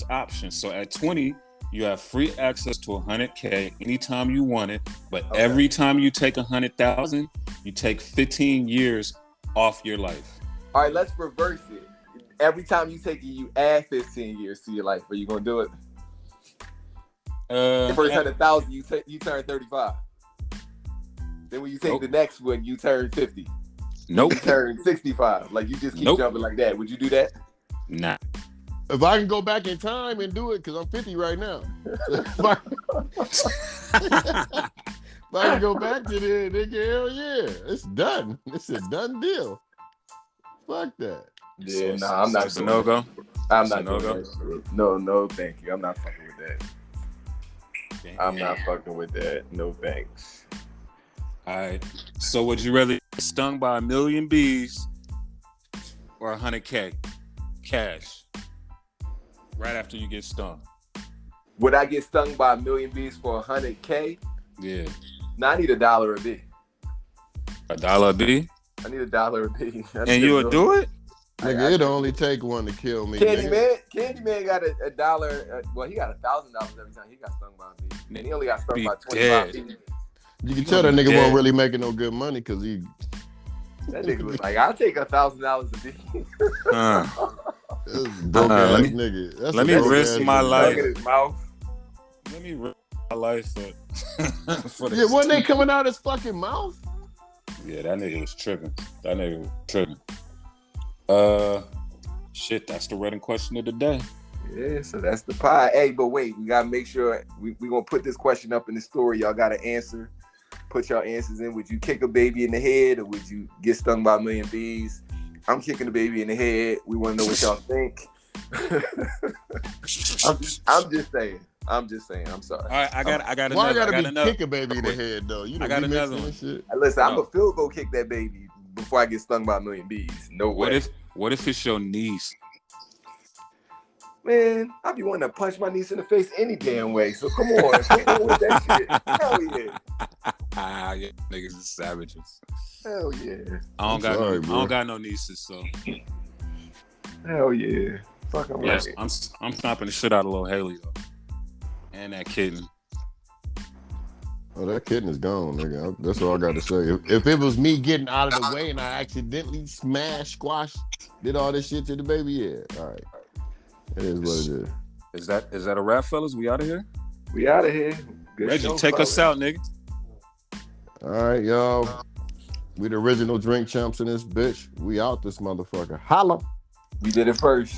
option. So at 20 you have free access to 100K anytime you want it, but every time you take 100,000, you take 15 years off your life. All right, let's reverse it. Every time you take it, you add 15 years to your life. Are you gonna do it? The first 100,000, you turn 35. Then when you take the next one, you turn 50. Nope. You turn 65. Like, you just keep jumping like that. Would you do that? Nah. If I can go back in time and do it, because I'm 50 right now. If I can go back to there, nigga, hell yeah. It's done. It's a done deal. Fuck that. Yeah, I'm not doing no-go. I'm not doing that. No, thank you. I'm not fucking with that. I'm not fucking with that. No thanks. All right. So would you rather get stung by 1 million bees or 100K cash right after you get stung? Would I get stung by 1 million bees for 100K? Yeah. No, I need $1 a bee. $1 a bee? I need $1 a bee. And you would do it? Nigga, it'd only take one to kill me. Candyman got $1. Well, he got $1,000 every time he got stung by a bee. And he only got stung by 25 bees. You can tell that nigga wasn't really making no good money because he. That nigga was like, I'll take $1,000 a bee. Broke ass nigga. Let me risk my life. Look at his mouth. Let me risk my life for yeah, wasn't they coming out his fucking mouth? Yeah, that nigga was tripping. Shit, that's the Redding question of the day. Yeah, so that's the pie. Hey, but wait, we gotta make sure we gonna put this question up in the story. Y'all gotta answer Put your answers in. Would you kick a baby in the head or would you get stung by a million bees? I'm kicking the baby in the head. We want to know what y'all think. I'm just saying. I'm sorry. All right, I got another. Why gotta kick a baby in the head though? You know, I got another one. Listen, I'm a field goal kick that baby before I get stung by a million bees. No way. What if it's your niece? Man, I be wanting to punch my niece in the face any damn way. So come on, with that shit. Hell yeah. Yeah, niggas is savages. Hell yeah. I don't got no nieces, so. Hell yeah. Fuck, I'm yes, right. I'm stomping the shit out of little Haley though, and that kitten. Oh, that kitten is gone, nigga. That's all I got to say. If it was me getting out of the way and I accidentally squashed, did all this shit to the baby, yeah. All right. It is what it is. Is that a wrap, fellas? We out of here? We out of here. Good Reggie, show, take fellas. us out, nigga. All right, y'all. We the original drink champs in this bitch. We out this motherfucker. Holla. We did it first.